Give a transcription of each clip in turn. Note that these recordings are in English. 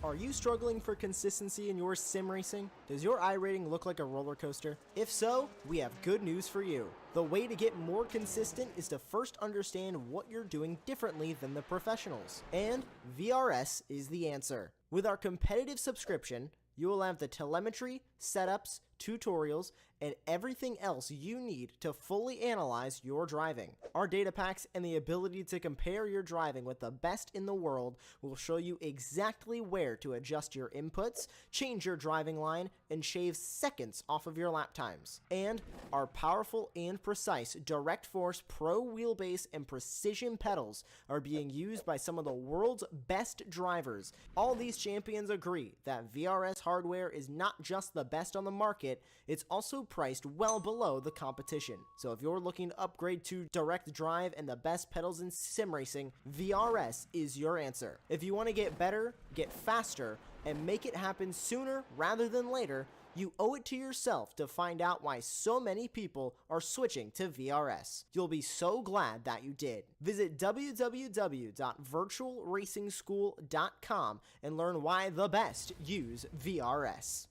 Are you struggling for consistency in your sim racing? Does your iRating look like a roller coaster? If so, we have good news for you. The way to get more consistent is to first understand what you're doing differently than the professionals. And VRS is the answer. With our competitive subscription, you will have the telemetry, setups, tutorials, and everything else you need to fully analyze your driving. Our data packs and the ability to compare your driving with the best in the world will show you exactly where to adjust your inputs, change your driving line, and shave seconds off of your lap times. And our powerful and precise Direct Force Pro wheelbase and precision pedals are being used by some of the world's best drivers. All these champions agree that VRS hardware is not just the best on the market, it's also priced well below the competition. So if you're looking to upgrade to direct drive and the best pedals in sim racing, VRS is your answer. If you want to get better, get faster, and make it happen sooner rather than later, you owe it to yourself to find out why so many people are switching to VRS. You'll be so glad that you did. Visit www.virtualracingschool.com and learn why the best use VRS.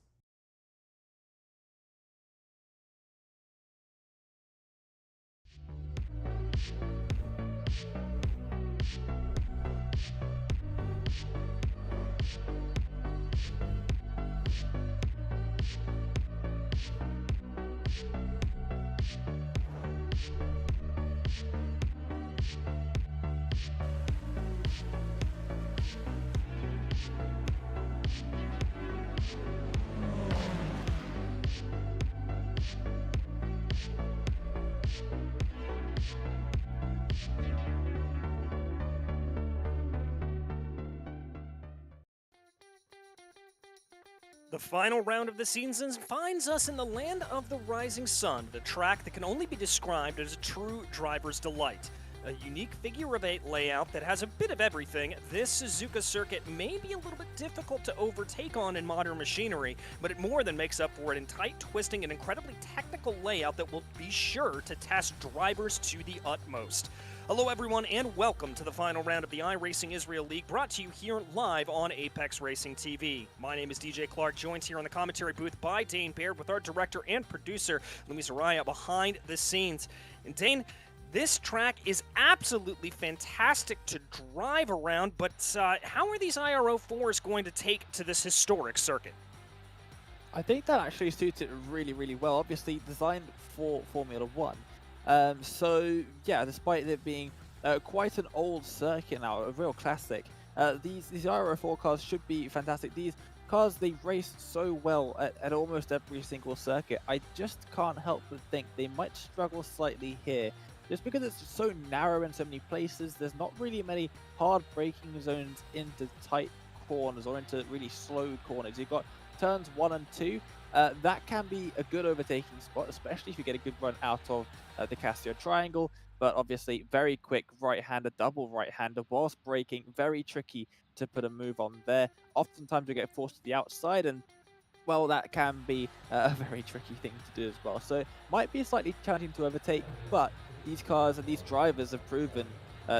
The final round of the season finds us in the land of the rising sun, the track that can only be described as a true driver's delight. A unique figure-of-8 layout that has a bit of everything, this Suzuka circuit may be a little bit difficult to overtake on in modern machinery, but it more than makes up for it in tight, twisting, and incredibly technical layout that will be sure to test drivers to the utmost. Hello everyone and welcome to the final round of the iRacing Israel League, brought to you here live on Apex Racing TV. My name is DJ Clark, joined here in the commentary booth by Dane Baird with our director and producer, Luis Araya, behind the scenes. And Dane, this track is absolutely fantastic to drive around, but how are these iR-04s going to take to this historic circuit? I think that actually suits it really, really well. Obviously designed for Formula 1. So yeah, despite it being quite an old circuit now, a real classic, these iR-04 cars should be fantastic. These cars, they race so well at almost every single circuit. I just can't help but think they might struggle slightly here, just because it's so narrow in so many places. There's not really many hard braking zones into tight corners or into really slow corners. You've got turns 1 and 2. That can be a good overtaking spot, especially if you get a good run out of the Casio Triangle, but obviously very quick right-hander, double right-hander, whilst braking, very tricky to put a move on there. Oftentimes you get forced to the outside, and well, that can be a very tricky thing to do as well. So might be slightly challenging to overtake, but these cars and these drivers have proven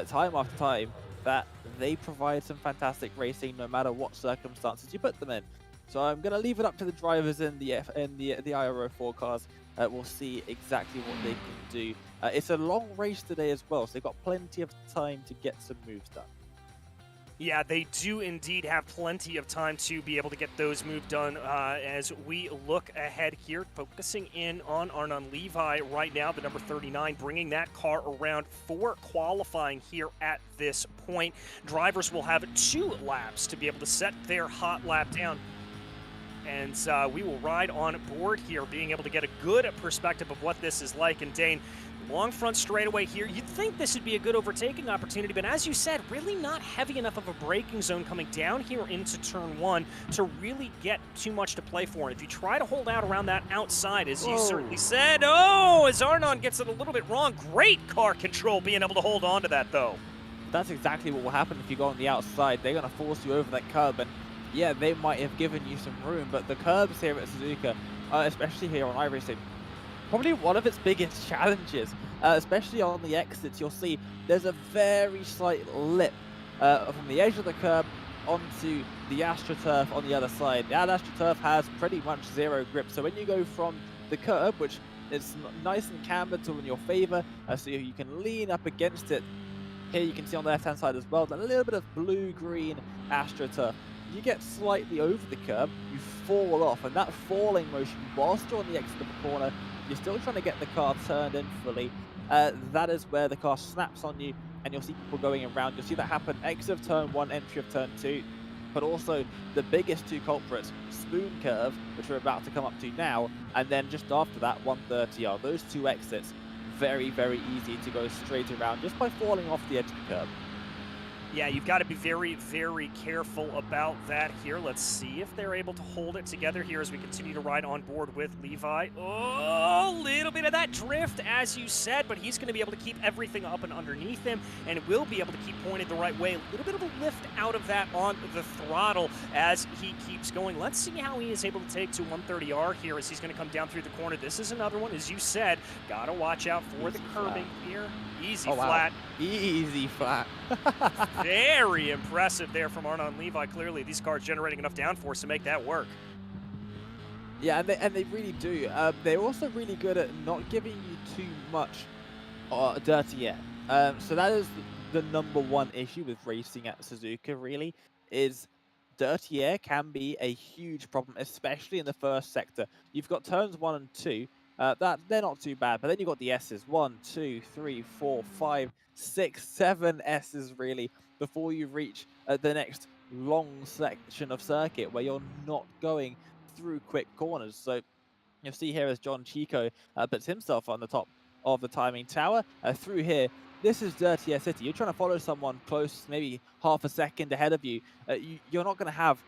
time after time that they provide some fantastic racing no matter what circumstances you put them in. So I'm going to leave it up to the drivers in the iR-04 cars. We'll see exactly what they can do. It's a long race today as well, so they've got plenty of time to get some moves done. Yeah, they do indeed have plenty of time to be able to get those moves done as we look ahead here, focusing in on Arnon Levi right now, the number 39, bringing that car around for qualifying here at this point. Drivers will have 2 laps to be able to set their hot lap down. And we will ride on board here, being able to get a good perspective of what this is like. And Dane, long front straightaway here, you'd think this would be a good overtaking opportunity, but as you said, really not heavy enough of a braking zone coming down here into turn 1 to really get too much to play for. And if you try to hold out around that outside, as you certainly said, as Arnon gets it a little bit wrong, great car control being able to hold on to that though. That's exactly what will happen if you go on the outside. They're going to force you over that curb, and yeah, they might have given you some room, but the curbs here at Suzuka, especially here on iRacing, probably one of its biggest challenges, especially on the exits. You'll see there's a very slight lip from the edge of the curb onto the AstroTurf on the other side. That AstroTurf has pretty much zero grip. So when you go from the curb, which is nice and cambered to in your favor, so you can lean up against it. Here you can see on the left-hand side as well, a little bit of blue-green AstroTurf. You get slightly over the curb, you fall off, and that falling motion, whilst you're on the exit of the corner, you're still trying to get the car turned in fully. That is where the car snaps on you, and you'll see people going around. You'll see that happen exit of turn 1, entry of turn 2, but also the biggest two culprits, spoon curve, which we're about to come up to now, and then just after that, 130R. Those two exits, very, very easy to go straight around just by falling off the edge of the curb. Yeah, you've got to be very, very careful about that here. Let's see if they're able to hold it together here as we continue to ride on board with Levi. Oh, a little bit of that drift, as you said, but he's going to be able to keep everything up and underneath him, and will be able to keep pointed the right way. A little bit of a lift out of that on the throttle as he keeps going. Let's see how he is able to take to 130R here as he's going to come down through the corner. This is another one, as you said, got to watch out for the curbing here. Easy flat. Easy flat. Very impressive there from Arnon Levi. Clearly, these cars generating enough downforce to make that work. Yeah, and they really do. They're also really good at not giving you too much dirty air. So that is the number one issue with racing at Suzuka, really, is dirty air can be a huge problem, especially in the first sector. You've got turns 1 and 2. That they're not too bad, but then you've got the S's, 1, 2, 3, 4, 5, 6, 7 S's really before you reach the next long section of circuit where you're not going through quick corners. So you'll see here as John Chico puts himself on the top of the timing tower through here. This is Dirty Air City. You're trying to follow someone close, maybe half a second ahead of you. You're not going to have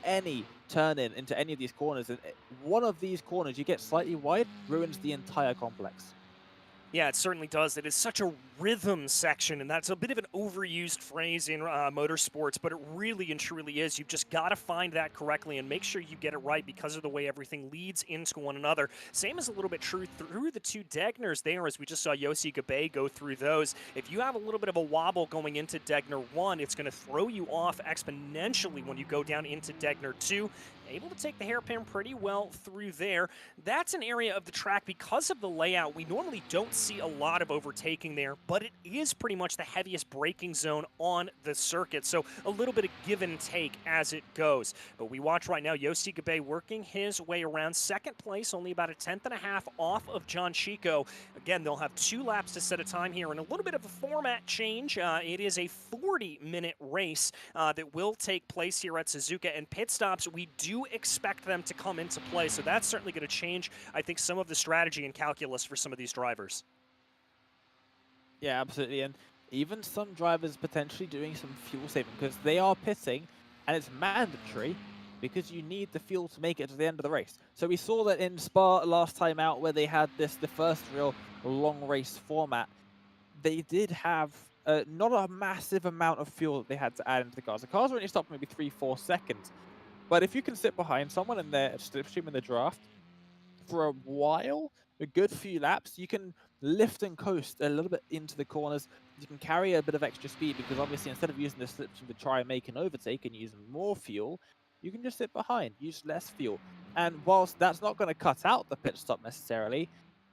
any turn in into any of these corners, and one of these corners you get slightly wide ruins the entire complex. Yeah, it certainly does. It is such a rhythm section, and that's a bit of an overused phrase in motorsports, but it really and truly is. You've just got to find that correctly and make sure you get it right because of the way everything leads into one another. Same is a little bit true through the two Degners there, as we just saw Yossi Gabe go through those. If you have a little bit of a wobble going into Degner 1, it's going to throw you off exponentially when you go down into Degner 2. Able to take the hairpin pretty well through there. That's an area of the track, because of the layout, we normally don't see a lot of overtaking there, but it is pretty much the heaviest braking zone on the circuit, so a little bit of give and take as it goes. But we watch right now Yossi Gabe working his way around second place, only about a 10th.5 off of John Chico. Again, they'll have 2 laps to set a time here, and a little bit of a format change. It is a 40-minute race that will take place here at Suzuka, and pit stops, we do expect them to come into play, so that's certainly going to change, I think, some of the strategy and calculus for some of these drivers. Yeah, absolutely, and even some drivers potentially doing some fuel saving because they are pitting, and it's mandatory because you need the fuel to make it to the end of the race. So we saw that in Spa last time out, where they had the first real long race format. They did have not a massive amount of fuel that they had to add into the cars. The cars were only stopped maybe 3-4 seconds. But if you can sit behind someone in their slipstream in the draft for a while, a good few laps, you can lift and coast a little bit into the corners. You can carry a bit of extra speed because obviously instead of using the slipstream to try and make an overtake and use more fuel, you can just sit behind, use less fuel. And whilst that's not going to cut out the pit stop necessarily,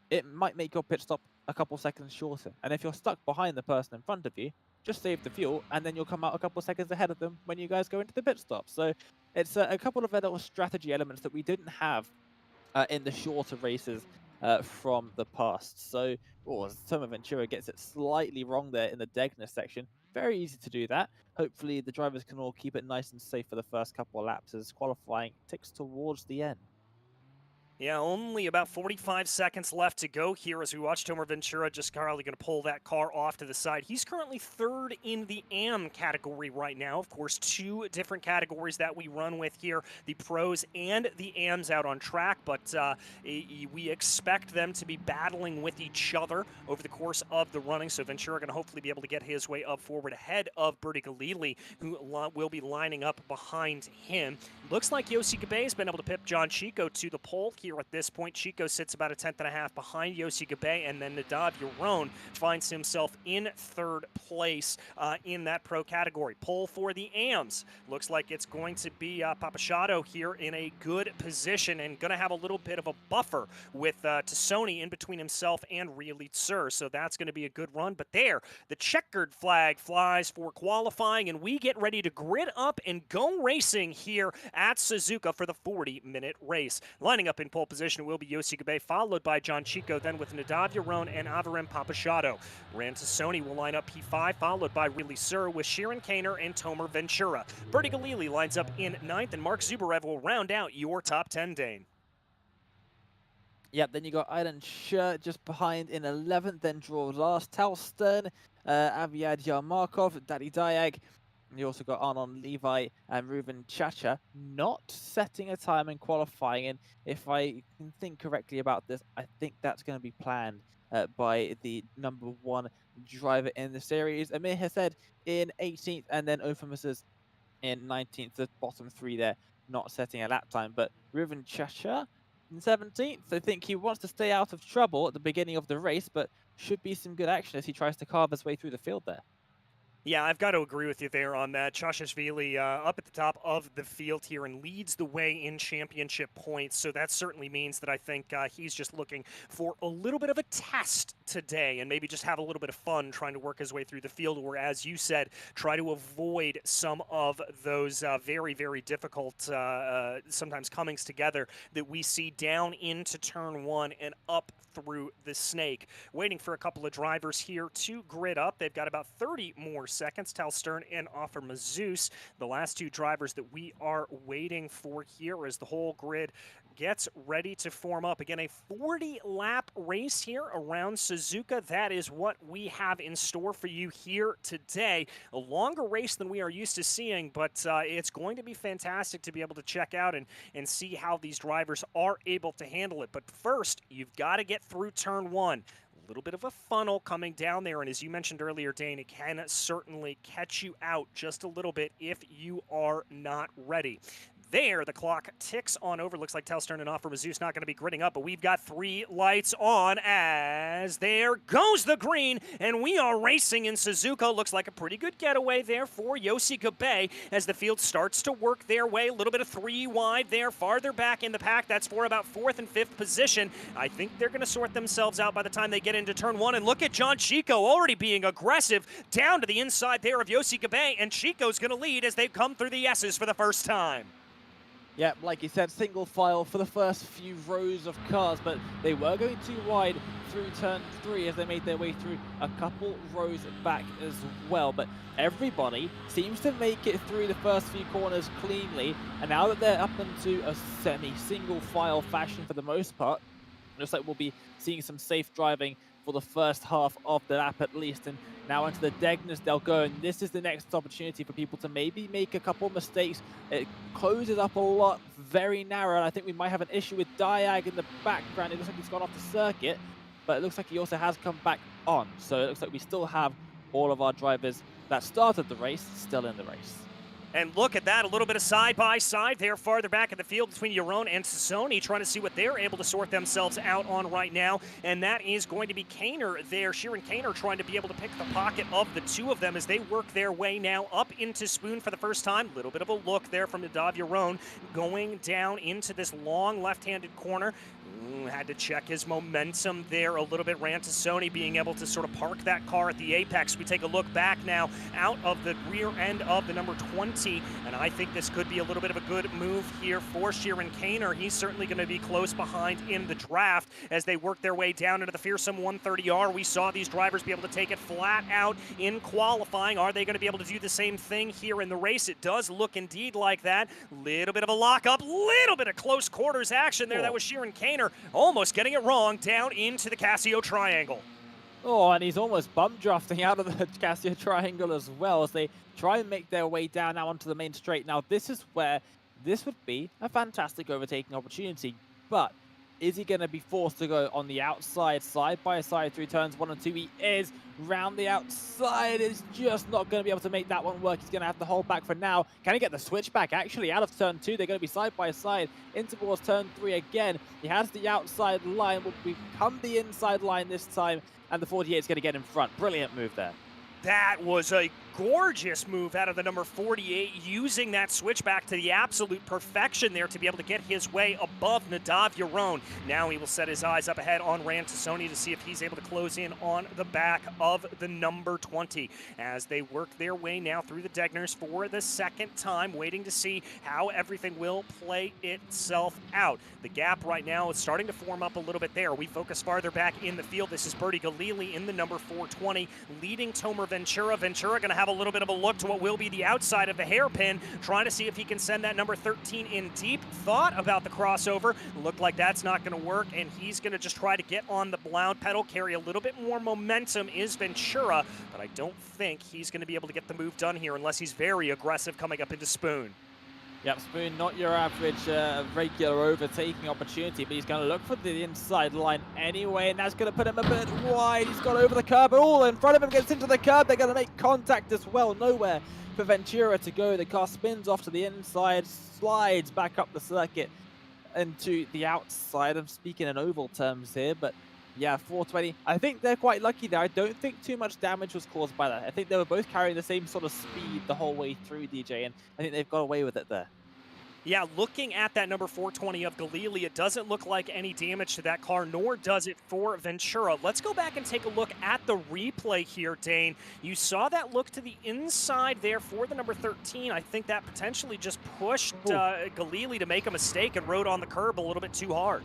it might make your pit stop a couple seconds shorter. And if you're stuck behind the person in front of you, just save the fuel, and then you'll come out a couple seconds ahead of them when you guys go into the pit stop. So it's a couple of little strategy elements that we didn't have in the shorter races from the past. So Toma Ventura gets it slightly wrong there in the Degner section. Very easy to do that. Hopefully the drivers can all keep it nice and safe for the first couple of laps as qualifying ticks towards the end. Yeah, only about 45 seconds left to go here as we watch Tomer Ventura just currently going to pull that car off to the side. He's currently 3rd in the AM category right now. Of course, 2 different categories that we run with here, the pros and the AMs out on track, but we expect them to be battling with each other over the course of the running, so Ventura going to hopefully be able to get his way up forward ahead of Bertie Galili, who will be lining up behind him. Looks like Yossi Gabe has been able to pip John Chico to the pole here here at this point. Chico sits about a 10th.5 behind Yossi Gabe, and then Nadav Yaron finds himself in 3rd place in that pro category. Pole for the AMs. Looks like it's going to be Papachado here in a good position and going to have a little bit of a buffer with Tassoni in between himself and Realitsur. So that's going to be a good run. But there, the checkered flag flies for qualifying, and we get ready to grid up and go racing here at Suzuka for the 40-minute race. Lining up in pole position will be Yossi Gabe, followed by John Chico, then with Nadav Yaron and Averem Papachado. Ran Tassoni will line up P5, followed by Realitsur with Sheeran Kaner and Tomer Ventura. Bertie Galili lines up in 9th, and Mark Zubarev will round out your top 10, Dane. Yep, then you got Aidan Scher just behind in 11th, then draw last. Tal Stern, Aviad Yarmarkov, Daddy Diag. You also got Arnon Levi and Ruben Chacha not setting a time in qualifying. And if I can think correctly about this, I think that's going to be planned by the #1 driver in the series. Amir Hesed in 18th, and then Ophimus in 19th, the bottom 3 there, not setting a lap time. But Ruben Chacha in 17th, I think he wants to stay out of trouble at the beginning of the race, but should be some good action as he tries to carve his way through the field there. Yeah, I've got to agree with you there on that. Chashashvili up at the top of the field here and leads the way in championship points. So that certainly means that I think he's just looking for a little bit of a test today and maybe just have a little bit of fun trying to work his way through the field, or as you said, try to avoid some of those very, very difficult sometimes comings together that we see down into turn 1 and up through the snake. Waiting for a couple of drivers here to grid up. They've got about 30 more seconds. Tal Stern and Offer Mazus, the last 2 drivers that we are waiting for here as the whole grid gets ready to form up. Again, a 40-lap race here around Suzuka. That is what we have in store for you here today. A longer race than we are used to seeing, but it's going to be fantastic to be able to check out and see how these drivers are able to handle it. But first, you've got to get through turn 1. Little bit of a funnel coming down there, and as you mentioned earlier, Dane, it can certainly catch you out just a little bit if you are not ready. There, the clock ticks on over. Looks like Tal Stern and Offer Mazus not going to be gridding up, but we've got 3 lights on as there goes the green, and we are racing in Suzuka. Looks like a pretty good getaway there for Yossi Gabe as the field starts to work their way. A little bit of 3 wide there, farther back in the pack. That's for about 4th and 5th position. I think they're going to sort themselves out by the time they get into turn 1, and look at John Chico already being aggressive down to the inside there of Yossi Gabe, and Chico's going to lead as they come through the S's for the first time. Yeah, like you said, single file for the first few rows of cars, but they were going too wide through turn 3 as they made their way through a couple rows back as well. But everybody seems to make it through the first few corners cleanly, and now that they're up into a semi-single file fashion for the most part, looks like we'll be seeing some safe driving for the first half of the lap at least. And now into the Degners they'll go, and this is the next opportunity for people to maybe make a couple mistakes. It closes up a lot, very narrow, and I think we might have an issue with Diag in the background. It looks like he's gone off the circuit, but it looks like he also has come back on. So it looks like we still have all of our drivers that started the race still in the race. And look at that, a little bit of side-by-side there farther back in the field between Yaron and Sony, trying to see what they're able to sort themselves out on right now. And that is going to be Kaner there, Sheeran Kaner, trying to be able to pick the pocket of the 2 of them as they work their way now up into Spoon for the first time. Little bit of a look there from Nadav Yaron going down into this long left-handed corner. Had to check his momentum there a little bit. Ran to Sony being able to sort of park that car at the apex. We take a look back now out of the rear end of the number 20, and I think this could be a little bit of a good move here for Sheeran Kaner. He's certainly going to be close behind in the draft as they work their way down into the fearsome 130R. We saw these drivers be able to take it flat out in qualifying. Are they going to be able to do the same thing here in the race? It does look indeed like that. Little bit of a lockup, little bit of close quarters action there. That was Sheeran Kaner almost getting it wrong down into the Casio Triangle. Oh, and he's almost bum drafting out of the Casio Triangle as well as they try and make their way down now onto the main straight. Now, this is where this would be a fantastic overtaking opportunity, but Is he going to be forced to go on the outside, side by side through turns 1 and 2? He is. Round the outside is just not going to be able to make that one work. He's going to have to hold back for now. Can he get the switch back? Actually, out of turn 2, they're going to be side by side in towards turn 3 again. He has the outside line, will become the inside line this time, and the 48 is going to get in front. Brilliant move there. That was a gorgeous move out of the number 48, using that switchback to the absolute perfection there to be able to get his way above Nadav Yaron. Now he will set his eyes up ahead on Rantasoni to see if he's able to close in on the back of the number 20 as they work their way now through the Degners for the second time, waiting to see how everything will play itself out. The gap right now is starting to form up a little bit there. We focus farther back in the field. This is Bertie Galili in the number 420, leading Tomer Ventura. Ventura going to have a little bit of a look to what will be the outside of the hairpin, trying to see if he can send that number 13 in deep. Thought about the crossover, looked like that's not going to work, and he's going to just try to get on the blound pedal, carry a little bit more momentum is Ventura, but I don't think he's going to be able to get the move done here unless he's very aggressive coming up into Spoon. Yep, Spoon, not your average regular overtaking opportunity, but he's going to look for the inside line anyway, and that's going to put him a bit wide. He's got over the curb, all in front of him gets into the curb. They're going to make contact as well. Nowhere for Ventura to go. The car spins off to the inside, slides back up the circuit into the outside. I'm speaking in oval terms here, but yeah, 420. I think they're quite lucky there. I don't think too much damage was caused by that. I think they were both carrying the same sort of speed the whole way through, DJ, and I think they've got away with it there. Yeah, looking at that number 420 of Galili, it doesn't look like any damage to that car, nor does it for Ventura. Let's go back and take a look at the replay here, Dane. You saw that look to the inside there for the number 13. I think that potentially just pushed Galili to make a mistake and rode on the curb a little bit too hard.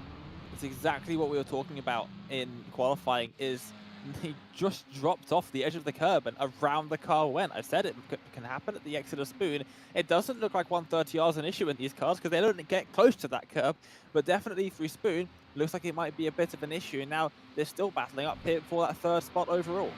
It's exactly what we were talking about in qualifying, is he just dropped off the edge of the curb and around the car went. I said it can happen at the exit of Spoon. It doesn't look like 130R is an issue in these cars because they don't get close to that curb, but definitely through Spoon, looks like it might be a bit of an issue. And now they're still battling up here for that third spot overall.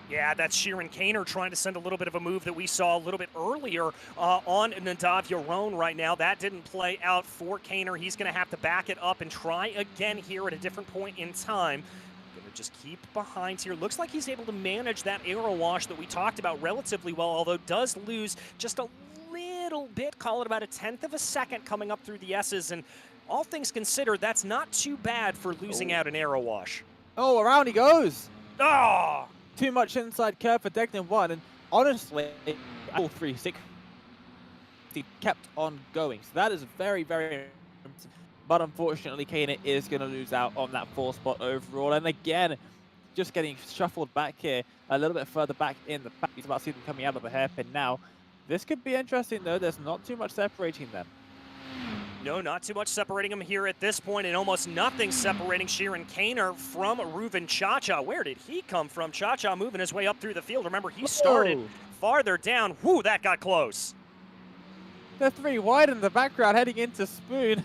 Yeah, that's Sheeran Kaner trying to send a little bit of a move that we saw a little bit earlier on Nadav Yaron right now. That didn't play out for Kaner. He's going to have to back it up and try again here at a different point in time. Going to just keep behind here. Looks like he's able to manage that aero wash that we talked about relatively well, although does lose just a little bit, call it about a 1/10 of a second coming up through the S's. And all things considered, that's not too bad for losing out an aero wash. Oh, around he goes. Oh! Too much inside curve for Degnan 1, and honestly, all 360 kept on going. So that is very, very, but unfortunately, Kaner is going to lose out on that 4th spot overall. And again, just getting shuffled back here, a little bit further back in the back. He's about to see them coming out of the hairpin now. This could be interesting, though. There's not too much separating them. No, not too much separating him here at this point, and almost nothing separating Sheeran Kaner from Reuven Chacha. Where did he come from? Chacha moving his way up through the field. Remember, he started farther down. Whoo, that got close. They're 3 wide in the background heading into Spoon.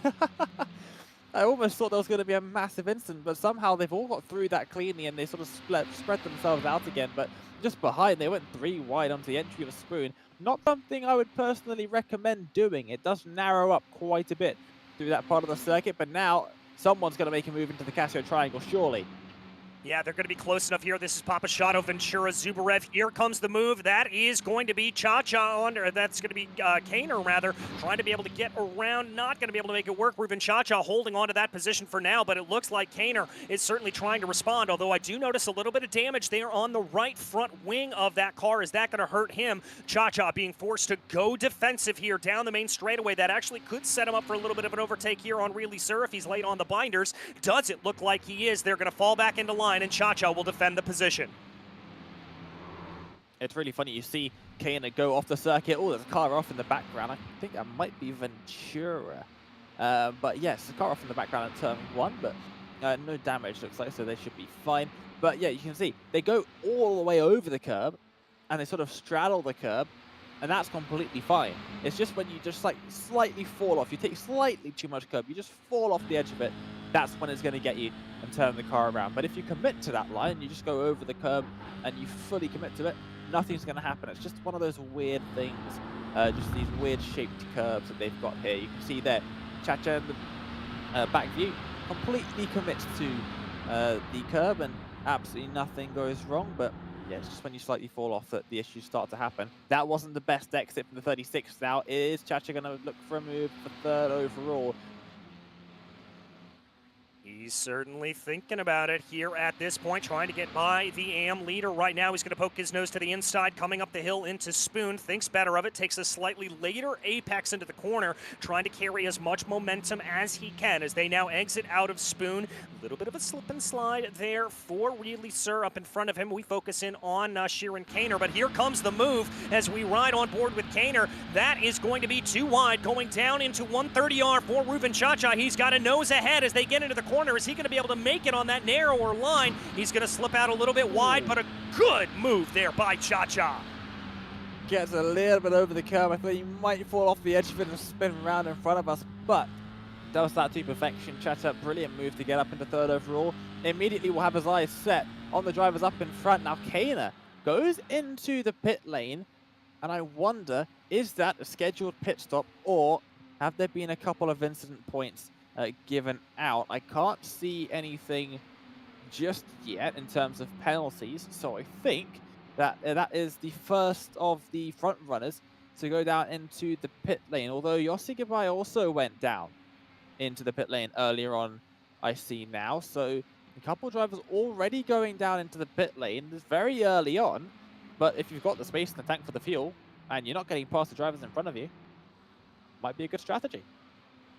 I almost thought there was going to be a massive incident, but somehow they've all got through that cleanly and they sort of spread themselves out again. But just behind, they went 3 wide onto the entry of Spoon. Not something I would personally recommend doing. It does narrow up quite a bit through that part of the circuit, but now someone's going to make a move into the Casio Triangle, surely. Yeah, they're going to be close enough here. This is Papashato, Ventura, Zubarev. Here comes the move. That is going to be Chacha under. That's going to be Kaner, rather, trying to be able to get around. Not going to be able to make it work. Reuven Chacha holding on to that position for now, but it looks like Kaner is certainly trying to respond, although I do notice a little bit of damage there on the right front wing of that car. Is that going to hurt him? Chacha being forced to go defensive here down the main straightaway. That actually could set him up for a little bit of an overtake here on Really Sir if he's late on the binders. Does it look like he is? They're going to fall back into line, and Chacha will defend the position. It's really funny. You see Kaner go off the circuit. Oh, there's a car off in the background. I think that might be Ventura. But yes, the car off in the background in turn 1, but no damage looks like, so they should be fine. But yeah, you can see they go all the way over the curb and they sort of straddle the curb, and that's completely fine. It's just when you just like slightly fall off, you take slightly too much curb, you just fall off the edge of it, that's when it's going to get you and turn the car around. But if you commit to that line, you just go over the curb and you fully commit to it, nothing's going to happen. It's just one of those weird things, just these weird shaped curves that they've got here. You can see there, Chacha in the back view, completely commits to the curb and absolutely nothing goes wrong. But yeah, it's just when you slightly fall off that the issues start to happen. That wasn't the best exit from the 36. Now is Chacha going to look for a move for third overall? He's certainly thinking about it here at this point, trying to get by the AM leader. Right now, he's going to poke his nose to the inside, coming up the hill into Spoon. Thinks better of it, takes a slightly later apex into the corner, trying to carry as much momentum as he can as they now exit out of Spoon. A little bit of a slip and slide there for Really Sir up in front of him. We focus in on Sheeran Kaner, but here comes the move as we ride on board with Kaner. That is going to be too wide, going down into 130R for Ruben Chacha. He's got a nose ahead as they get into the corner. Is he going to be able to make it on that narrower line? He's going to slip out a little bit wide, but a good move there by Chacha. Gets a little bit over the curve. I thought he might fall off the edge of it and spin around in front of us, but does that to perfection. Chacha, brilliant move to get up into third overall. Immediately will have his eyes set on the drivers up in front. Now Kaner goes into the pit lane, and I wonder, is that a scheduled pit stop, or have there been a couple of incident points given out? I can't see anything just yet in terms of penalties, so I think that that is the first of the front runners to go down into the pit lane, although Yossi Gabai also went down into the pit lane earlier on, I see now. So a couple of drivers already going down into the pit lane. It's very early on, but if you've got the space in the tank for the fuel and you're not getting past the drivers in front of you, might be a good strategy.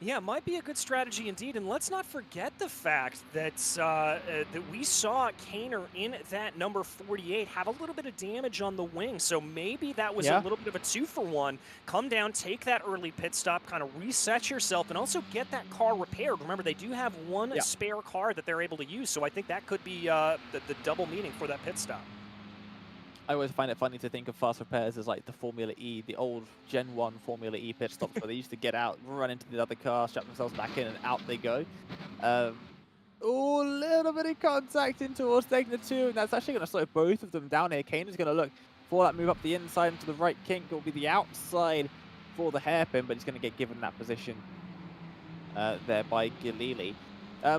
Yeah, it might be a good strategy indeed, and let's not forget the fact that that we saw Kaner in that number 48 have a little bit of damage on the wing, so maybe that was a little bit of a 2-for-1. Come down, take that early pit stop, kind of reset yourself, and also get that car repaired. Remember, they do have one spare car that they're able to use, so I think that could be the double meaning for that pit stop. I always find it funny to think of fast repairs as like the Formula E, the old Gen 1 Formula E pit stops where they used to get out, run into the other car, strap themselves back in, and out they go. Oh, a little bit of contact in towards Degner 2, and that's actually going to slow both of them down here. Kaner's going to look for that move up the inside into the right kink. It will be the outside for the hairpin, but he's going to get given that position there by Galili.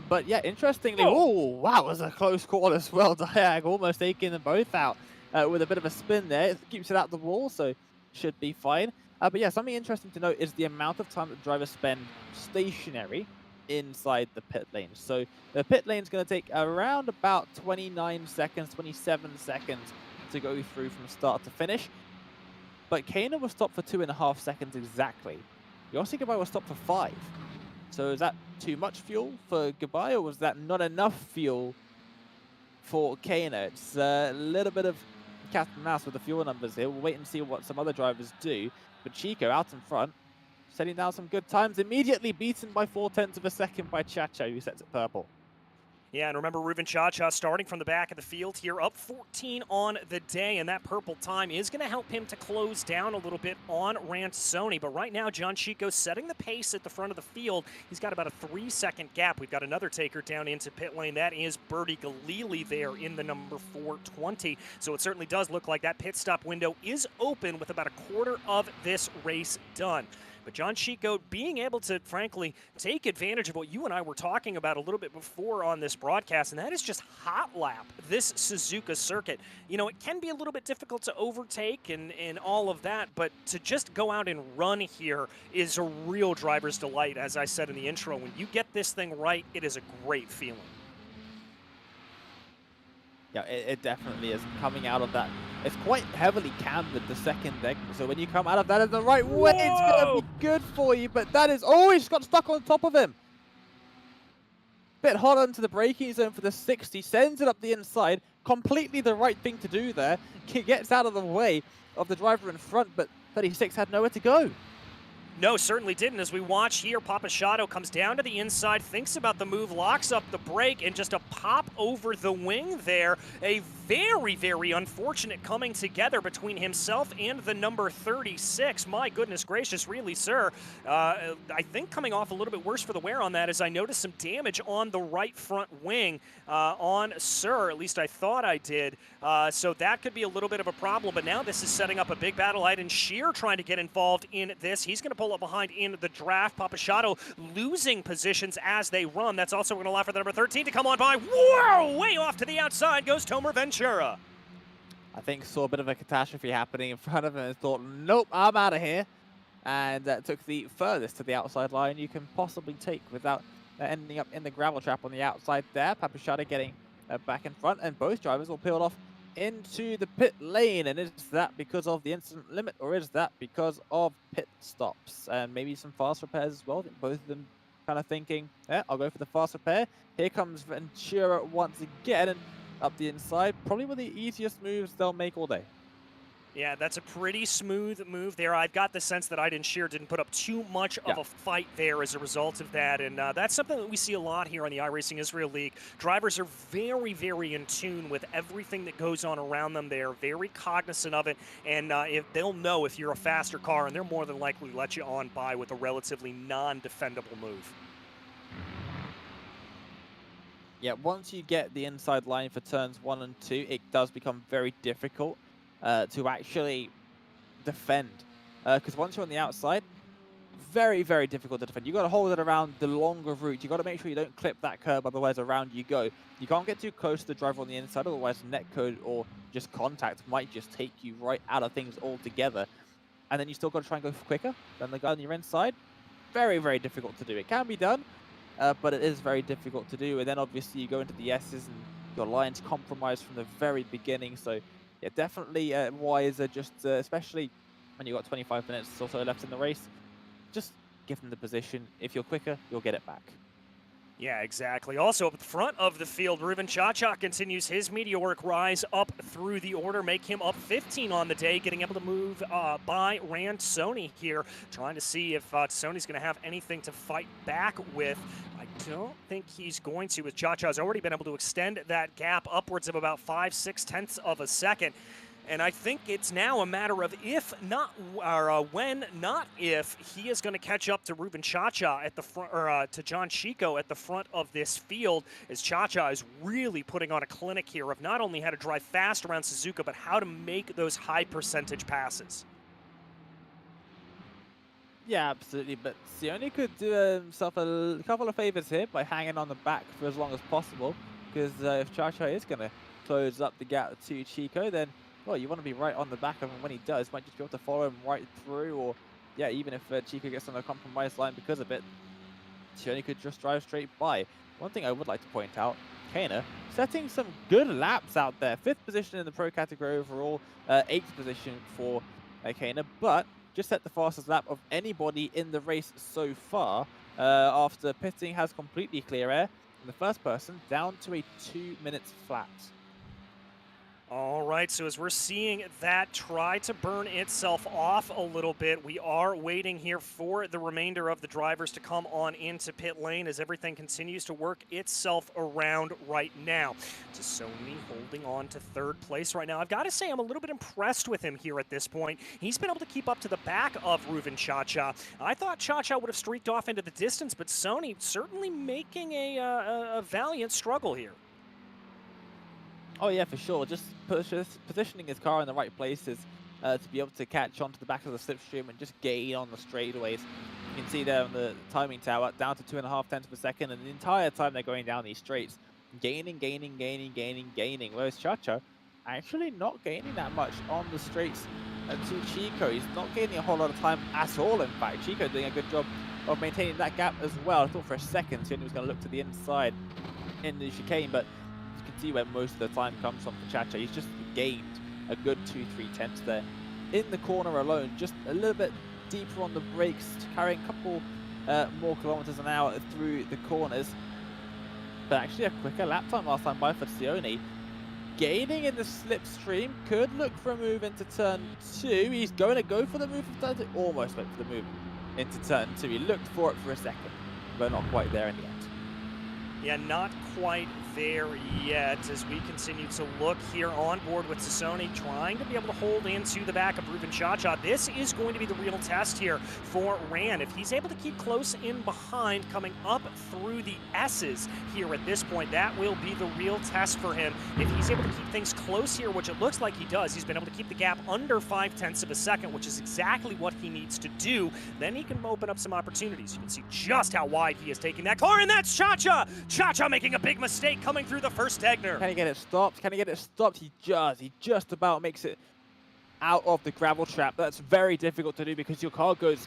But yeah, interestingly, oh wow, it was a close call as well. Diag almost taking them both out. With a bit of a spin there. It keeps it out the wall, so should be fine. But yeah, something interesting to note is the amount of time that drivers spend stationary inside the pit lane. So the pit lane is going to take around about 29 seconds, 27 seconds to go through from start to finish. But Kaner was stopped for 2.5 seconds exactly. Yossi Gabai was stopped for 5. So is that too much fuel for Gabai, or was that not enough fuel for Kaner? It's a little bit of cat and mouse with the fuel numbers here. We'll wait and see what some other drivers do. But Chico out in front, setting down some good times, immediately beaten by 0.4 of a second by Chacha, who sets it purple. Yeah, and remember, Ruben Chacha starting from the back of the field here, up 14 on the day, and that purple time is going to help him to close down a little bit on Ransoni. But right now, John Chico setting the pace at the front of the field. He's got about a 3-second gap. We've got another taker down into pit lane. That is Bertie Galili there in the number 420. So it certainly does look like that pit stop window is open with about a quarter of this race done. But John Chico being able to, frankly, take advantage of what you and I were talking about a little bit before on this broadcast, and that is just hot lap this Suzuka circuit. You know, it can be a little bit difficult to overtake and all of that, but to just go out and run here is a real driver's delight, as I said in the intro. When you get this thing right, it is a great feeling. Yeah, it definitely is. Coming out of that, it's quite heavily cambered, the second deck. So when you come out of that in the right way, it's going to be good for you. But that is, oh, he's got stuck on top of him. Bit hot onto the braking zone for the 60. Sends it up the inside. Completely the right thing to do there. He gets out of the way of the driver in front, but 36 had nowhere to go. No, certainly didn't. As we watch here, Papasciotto comes down to the inside, thinks about the move, locks up the brake, and just a pop over the wing there. A very, very unfortunate coming together between himself and the number 36. My goodness gracious, really, sir. I think coming off a little bit worse for the wear on that as I noticed some damage on the right front wing on Sir. At least I thought I did. So that could be a little bit of a problem, but now this is setting up a big battle. iRacing trying to get involved in this. He's going to pull up behind in the draft. Papashato losing positions as they run. That's also going to allow for the number 13 to come on by. Whoa! Way off to the outside goes Tomer Ventura. I think saw a bit of a catastrophe happening in front of him and thought, nope, I'm out of here. And took the furthest to the outside line you can possibly take without ending up in the gravel trap on the outside there. Papashato getting back in front, and both drivers will peel off into the pit lane. And is that because of the incident limit, or is that because of pit stops and maybe some fast repairs as well? I think both of them kind of thinking, yeah, I'll go for the fast repair. Here comes Ventura once again, and up the inside, probably one of the easiest moves they'll make all day. Yeah, that's a pretty smooth move there. I've got the sense that iRacing didn't put up too much of a fight there as a result of that, and that's something that we see a lot here on the iRacing Israel League. Drivers are very, very in tune with everything that goes on around them. They are very cognizant of it, and if they'll know if you're a faster car, and they're more than likely to let you on by with a relatively non-defendable move. Yeah, once you get the inside line for turns 1 and 2, it does become very difficult to actually defend. Because once you're on the outside, very, very difficult to defend. You've got to hold it around the longer route. You've got to make sure you don't clip that curb, otherwise around you go. You can't get too close to the driver on the inside, otherwise netcode or just contact might just take you right out of things altogether. And then you still got to try and go quicker than the guy on your inside. Very, very difficult to do. It can be done, but it is very difficult to do. And then obviously you go into the S's and your line's compromised from the very beginning. So yeah, definitely wiser, just especially when you've got 25 minutes or so left in the race. Just give them the position. If you're quicker, you'll get it back. Yeah, exactly. Also up at the front of the field, Ruben Chacha continues his meteoric rise up through the order, make him up 15 on the day, getting able to move by Rand Sony here, trying to see if Sony's going to have anything to fight back with. I don't think he's going to, as Chacha's already been able to extend that gap upwards of about 5/6 tenths of a second. And I think it's now a matter of if not, or when, not if, he is going to catch up to Ruben Chacha at the front, or to John Chico at the front of this field, as Chacha is really putting on a clinic here of not only how to drive fast around Suzuka, but how to make those high percentage passes. Yeah, absolutely. But Sione could do himself a couple of favors here by hanging on the back for as long as possible, because if Chacha is going to close up the gap to Chico, then well, you want to be right on the back of him when he does. Might just be able to follow him right through, or yeah, even if Chico gets on a compromised line because of it, Sione could just drive straight by. One thing I would like to point out, Kana setting some good laps out there. 5th position in the pro category overall, 8th position for Kana, but just set the fastest lap of anybody in the race so far. After pitting, has completely clear air, and the first person down to a 2 minutes flat. All right, so as we're seeing that try to burn itself off a little bit, we are waiting here for the remainder of the drivers to come on into pit lane as everything continues to work itself around right now. Sony holding on to 3rd place right now. I've got to say I'm a little bit impressed with him here at this point. He's been able to keep up to the back of Ruben Chacha. I thought Chacha would have streaked off into the distance, but Sony certainly making a valiant struggle here. Oh yeah, for sure. Just positioning his car in the right places to be able to catch onto the back of the slipstream and just gain on the straightaways. You can see there on the timing tower, down to 2.5 tenths per second, and the entire time they're going down these straights, gaining. Whereas Chacha actually not gaining that much on the straights to Chico. He's not gaining a whole lot of time at all, in fact. Chico doing a good job of maintaining that gap as well. I thought for a second he was going to look to the inside in the chicane, but you can see where most of the time comes from for Chacha. He's just gained a good 2-3 tenths there in the corner alone, just a little bit deeper on the brakes, carrying a couple more kilometers an hour through the corners. But actually a quicker lap time last time by for Sione. Gaining in the slipstream, could look for a move into turn 2. He's going to go for the move of turn 2, almost went for the move into turn 2. He looked for it for a second, but not quite there in the end. Yeah, not quite there yet as we continue to look here on board with Sassoni trying to be able to hold into the back of Ruben Cha-Cha. This is going to be the real test here for Ran. If he's able to keep close in behind, coming up through the S's here at this point, that will be the real test for him. If he's able to keep things close here, which it looks like he does, he's been able to keep the gap under 0.5 of a second, which is exactly what he needs to do, then he can open up some opportunities. You can see just how wide he is taking that car, and that's Cha-Cha! Cha-Cha making a big mistake coming through the first Degner. Can he get it stopped? Can he get it stopped? He does. He just about makes it out of the gravel trap. That's very difficult to do because your car goes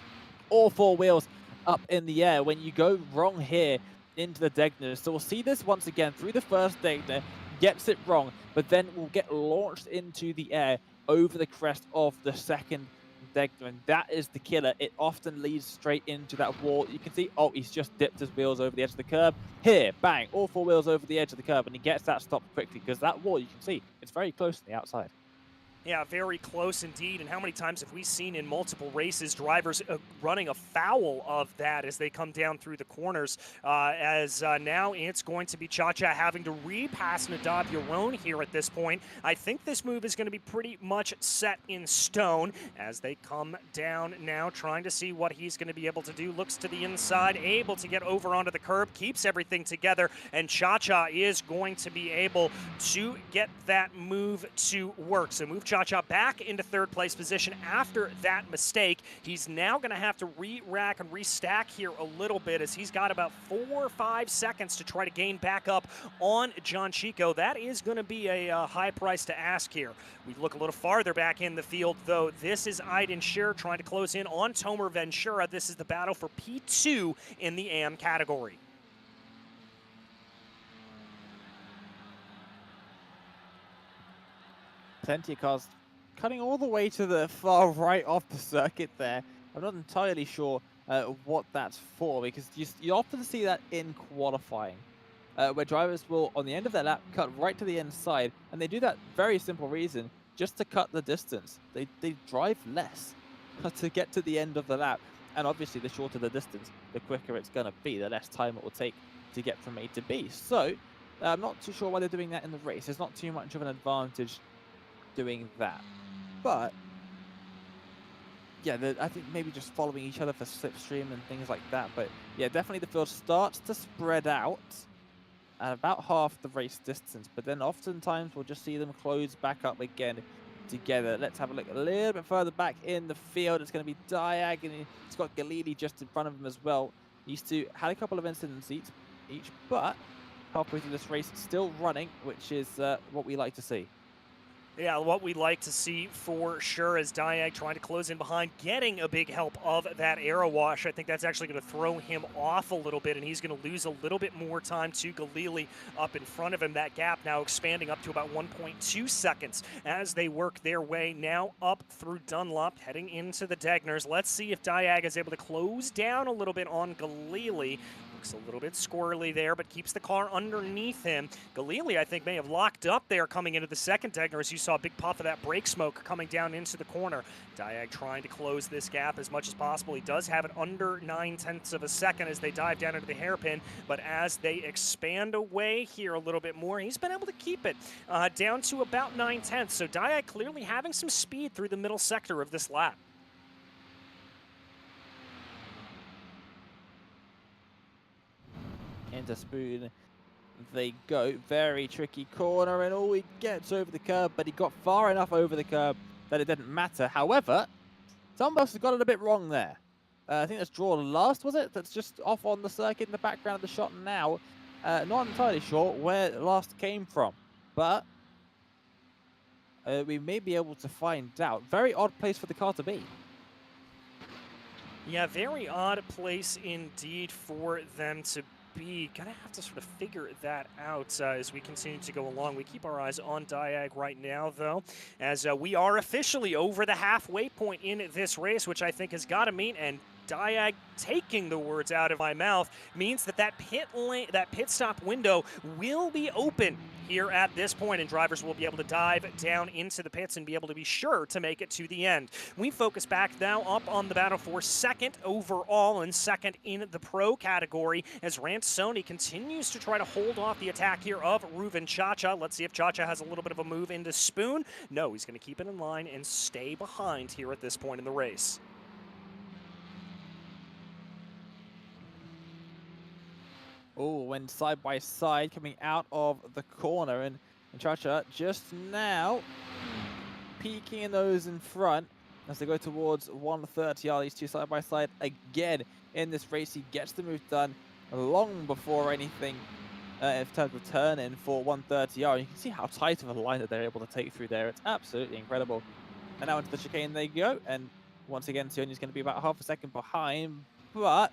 all 4 wheels up in the air when you go wrong here into the Degner. So we'll see this once again through the first Degner, gets it wrong, but then will get launched into the air over the crest of the second Degner, and that is the killer. It often leads straight into that wall. You can see, oh, he's just dipped his wheels over the edge of the curb. Here, bang, all 4 wheels over the edge of the curb, and he gets that stopped quickly because that wall, you can see, it's very close to the outside. Yeah, very close indeed. And how many times have we seen in multiple races drivers running afoul of that as they come down through the corners? Now it's going to be Cha-Cha having to repass Nadab Yaron here at this point. I think this move is going to be pretty much set in stone as they come down now, trying to see what he's going to be able to do. Looks to the inside, able to get over onto the curb, keeps everything together, and Cha-Cha is going to be able to get that move to work. So move Cha-Cha back into 3rd place position after that mistake. He's now going to have to re-rack and restack here a little bit as he's got about 4 or 5 seconds to try to gain back up on John Chico. That is going to be a high price to ask here. We look a little farther back in the field, though. This is Aiden Scheer trying to close in on Tomer Ventura. This is the battle for P2 in the AM category. Plenty of cars cutting all the way to the far right of the circuit there. I'm not entirely sure what that's for, because you often see that in qualifying, where drivers will, on the end of their lap, cut right to the inside, and they do that very simple reason, just to cut the distance. They drive less to get to the end of the lap, and obviously the shorter the distance, the quicker it's going to be, the less time it will take to get from A to B. So, I'm not too sure why they're doing that in the race. There's not too much of an advantage doing that, but yeah, I think maybe just following each other for slipstream and things like that. But yeah, definitely the field starts to spread out at about half the race distance, but then oftentimes we'll just see them close back up again together. Let's have a look a little bit further back in the field. It's going to be Diag, and it's got Galili just in front of him as well. These two had a couple of incidents each, but halfway through this race, still running, which is what we like to see. Yeah, what we like to see for sure is Diag trying to close in behind, getting a big help of that aero wash. I think that's actually going to throw him off a little bit, and he's going to lose a little bit more time to Galili up in front of him. That gap now expanding up to about 1.2 seconds as they work their way now up through Dunlop, heading into the Degners. Let's see if Diag is able to close down a little bit on Galili. Looks a little bit squirrely there, but keeps the car underneath him. Galili, I think, may have locked up there coming into the second Degner as you saw a big puff of that brake smoke coming down into the corner. Diag trying to close this gap as much as possible. He does have it under 0.9 of a second as they dive down into the hairpin, but as they expand away here a little bit more, he's been able to keep it down to about 0.9. So Diag clearly having some speed through the middle sector of this lap. Into Spoon they go. Very tricky corner, and all he gets over the curb, but he got far enough over the curb that it didn't matter. However, someone else has got it a bit wrong there. I think that's Draw Last, was it? That's just off on the circuit in the background of the shot now. Not entirely sure where Last came from, but we may be able to find out. Very odd place for the car to be. Yeah, very odd place indeed for them to be. Gonna have to sort of figure that out as we continue to go along. We keep our eyes on Diag right now, though, as we are officially over the halfway point in this race, which I think has got to mean, and Diag taking the words out of my mouth means that that pit stop window will be open here at this point, and drivers will be able to dive down into the pits and be able to be sure to make it to the end. We focus back now up on the battle for second overall and second in the pro category as Ransoni continues to try to hold off the attack here of Ruven Chacha. Let's see if Chacha has a little bit of a move into Spoon. No, he's going to keep it in line and stay behind here at this point in the race. Oh, went side by side coming out of the corner, and Chacha just now peeking in those in front as they go towards 130R. These two side by side again in this race. He gets the move done long before anything in terms of turn-in for 130R. You can see how tight of a line that they're able to take through there. It's absolutely incredible. And now into the chicane they go, and once again Sioni's going to be about half a second behind, but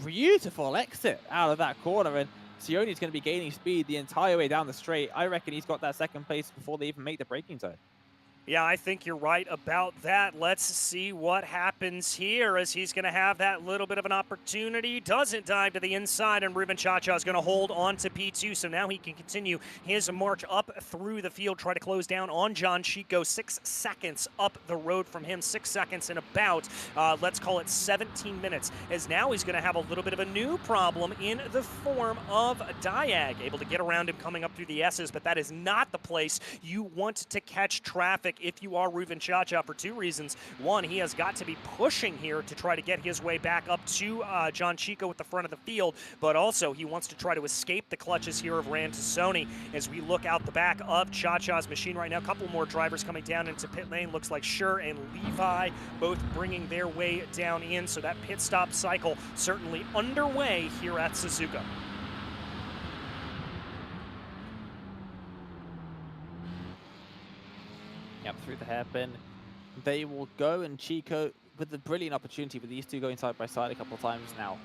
beautiful exit out of that corner, and Sioni's going to be gaining speed the entire way down the straight. I reckon he's got that second place before they even make the braking zone. Yeah, I think you're right about that. Let's see what happens here as he's going to have that little bit of an opportunity. Doesn't dive to the inside, and Ruben Chacha is going to hold on to P2, so now he can continue his march up through the field, try to close down on John Chico. 6 seconds up the road from him, 6 seconds in about, let's call it 17 minutes, as now he's going to have a little bit of a new problem in the form of Diag, able to get around him coming up through the S's, but that is not the place you want to catch traffic if you are Ruven Chacha for two reasons. One, he has got to be pushing here to try to get his way back up to John Chico at the front of the field, but also he wants to try to escape the clutches here of Ransoni as we look out the back of Chacha's machine right now. A couple more drivers coming down into pit lane. Looks like Schur and Levi both bringing their way down in, so that pit stop cycle certainly underway here at Suzuka. Yep, through the hairpin they will go, and Chico with the brilliant opportunity with these two going side by side a couple of times now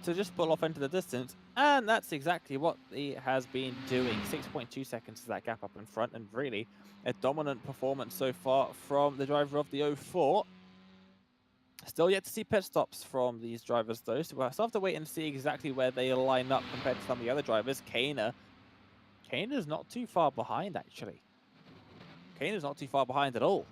to just pull off into the distance, and that's exactly what he has been doing. 6.2 seconds is that gap up in front, and really a dominant performance so far from the driver of the 04. Still yet to see pit stops from these drivers though, so we'll still have to wait and see exactly where they line up compared to some of the other drivers. Kane's not too far behind actually. Kane's not too far behind at all.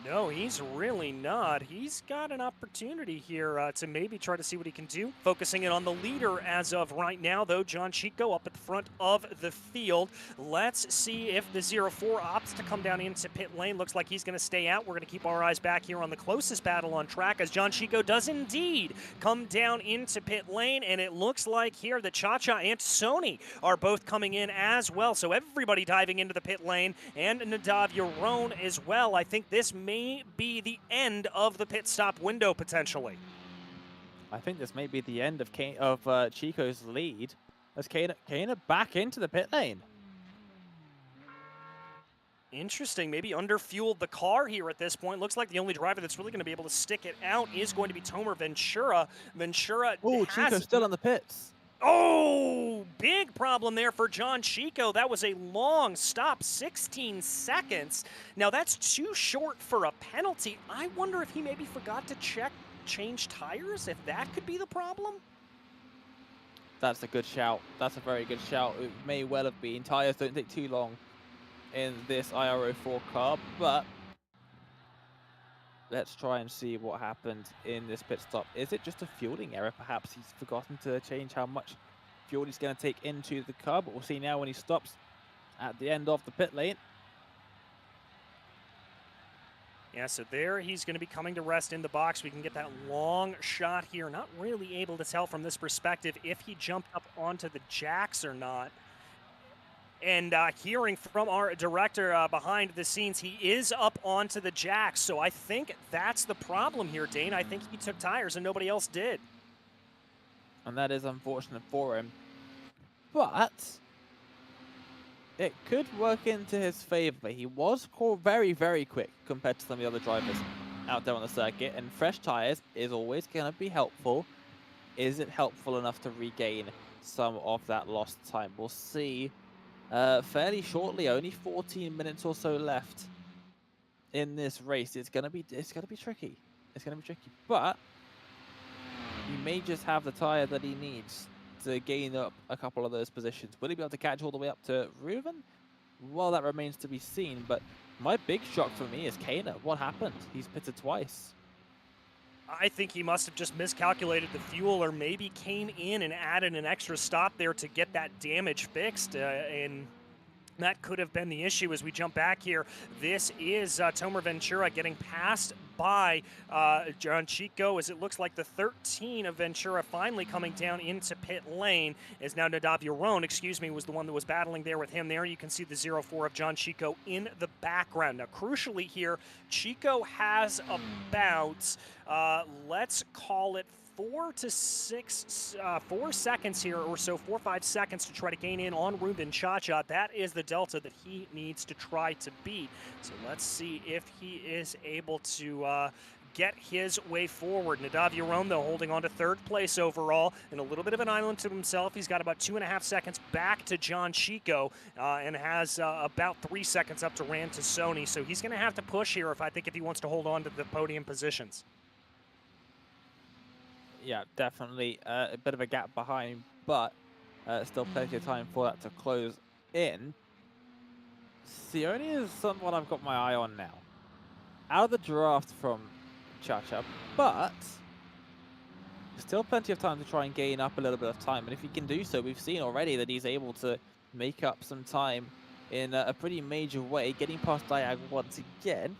No, he's really not. He's got an opportunity here to maybe try to see what he can do. Focusing in on the leader as of right now, though, John Chico up at the front of the field. Let's see if the 04 opts to come down into pit lane. Looks like he's going to stay out. We're going to keep our eyes back here on the closest battle on track as John Chico does indeed come down into pit lane, and it looks like here that Chacha and Sony are both coming in as well. So everybody diving into the pit lane, and Nadav Yaron as well. I think this may be the end of the pit stop window potentially. I think this may be the end of Chico's lead as Kana back into the pit lane. Interesting, maybe underfueled the car here at this point. Looks like the only driver that's really going to be able to stick it out is going to be Tomer Ventura. Oh, Chico's still on the pits. Oh, big problem there for John Chico. That was a long stop, 16 seconds. Now, that's too short for a penalty. I wonder if he maybe forgot to change tires, if that could be the problem. That's a good shout. That's a very good shout. It may well have been. Tires don't take too long in this iR-04 car, but let's try and see what happened in this pit stop. Is it just a fueling error? Perhaps he's forgotten to change how much fuel he's going to take into the car, but we'll see now when he stops at the end of the pit lane. Yeah, so there he's going to be coming to rest in the box. We can get that long shot here. Not really able to tell from this perspective if he jumped up onto the jacks or not. And hearing from our director behind the scenes, he is up onto the jacks. So I think that's the problem here, Dane. I think he took tires and nobody else did. And that is unfortunate for him. But it could work into his favor. He was very, very quick compared to some of the other drivers out there on the circuit. And fresh tires is always going to be helpful. Is it helpful enough to regain some of that lost time? We'll see. Fairly shortly, only 14 minutes or so left in this race. It's gonna be tricky. it's going to be tricky. But he may just have the tire that he needs to gain up a couple of those positions. Will he be able to catch all the way up to Reuven? Well, that remains to be seen. But my big shock for me is Kana. What happened? He's pitted twice. I think he must have just miscalculated the fuel, or maybe came in and added an extra stop there to get that damage fixed. And that could have been the issue as we jump back here. This is Tomer Ventura getting passed by John Chico, as it looks like the 13 of Ventura finally coming down into pit lane. As now Nadav Yaron, was the one that was battling there with him there. You can see the 0-4 of John Chico in the background. Now, crucially here, Chico has about, let's call it 4 seconds here or so, 4 or 5 seconds to try to gain in on Ruben Cha-Cha. That is the delta that he needs to try to beat. So let's see if he is able to get his way forward. Nadav Yaron, though, holding on to third place overall, and a little bit of an island to himself. He's got about 2.5 seconds back to John Chico, and has about 3 seconds up to Rand to Sony. So he's going to have to push here if he wants to hold on to the podium positions. Yeah, definitely a bit of a gap behind, but still plenty of time for that to close in. Sione is someone I've got my eye on now. Out of the draft from Cha-Cha, but still plenty of time to try and gain up a little bit of time. And if he can do so, we've seen already that he's able to make up some time in a pretty major way, getting past Diag once again.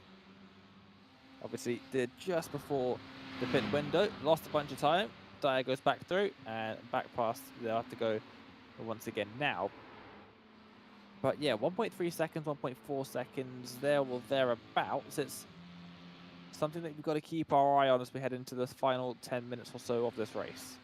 Obviously, did just before the pit window, lost a bunch of time. Diag goes back through and back past. They'll have to go once again now. But yeah, 1.3 seconds, 1.4 seconds there or thereabouts. It's something that we've got to keep our eye on as we head into the final 10 minutes or so of this race.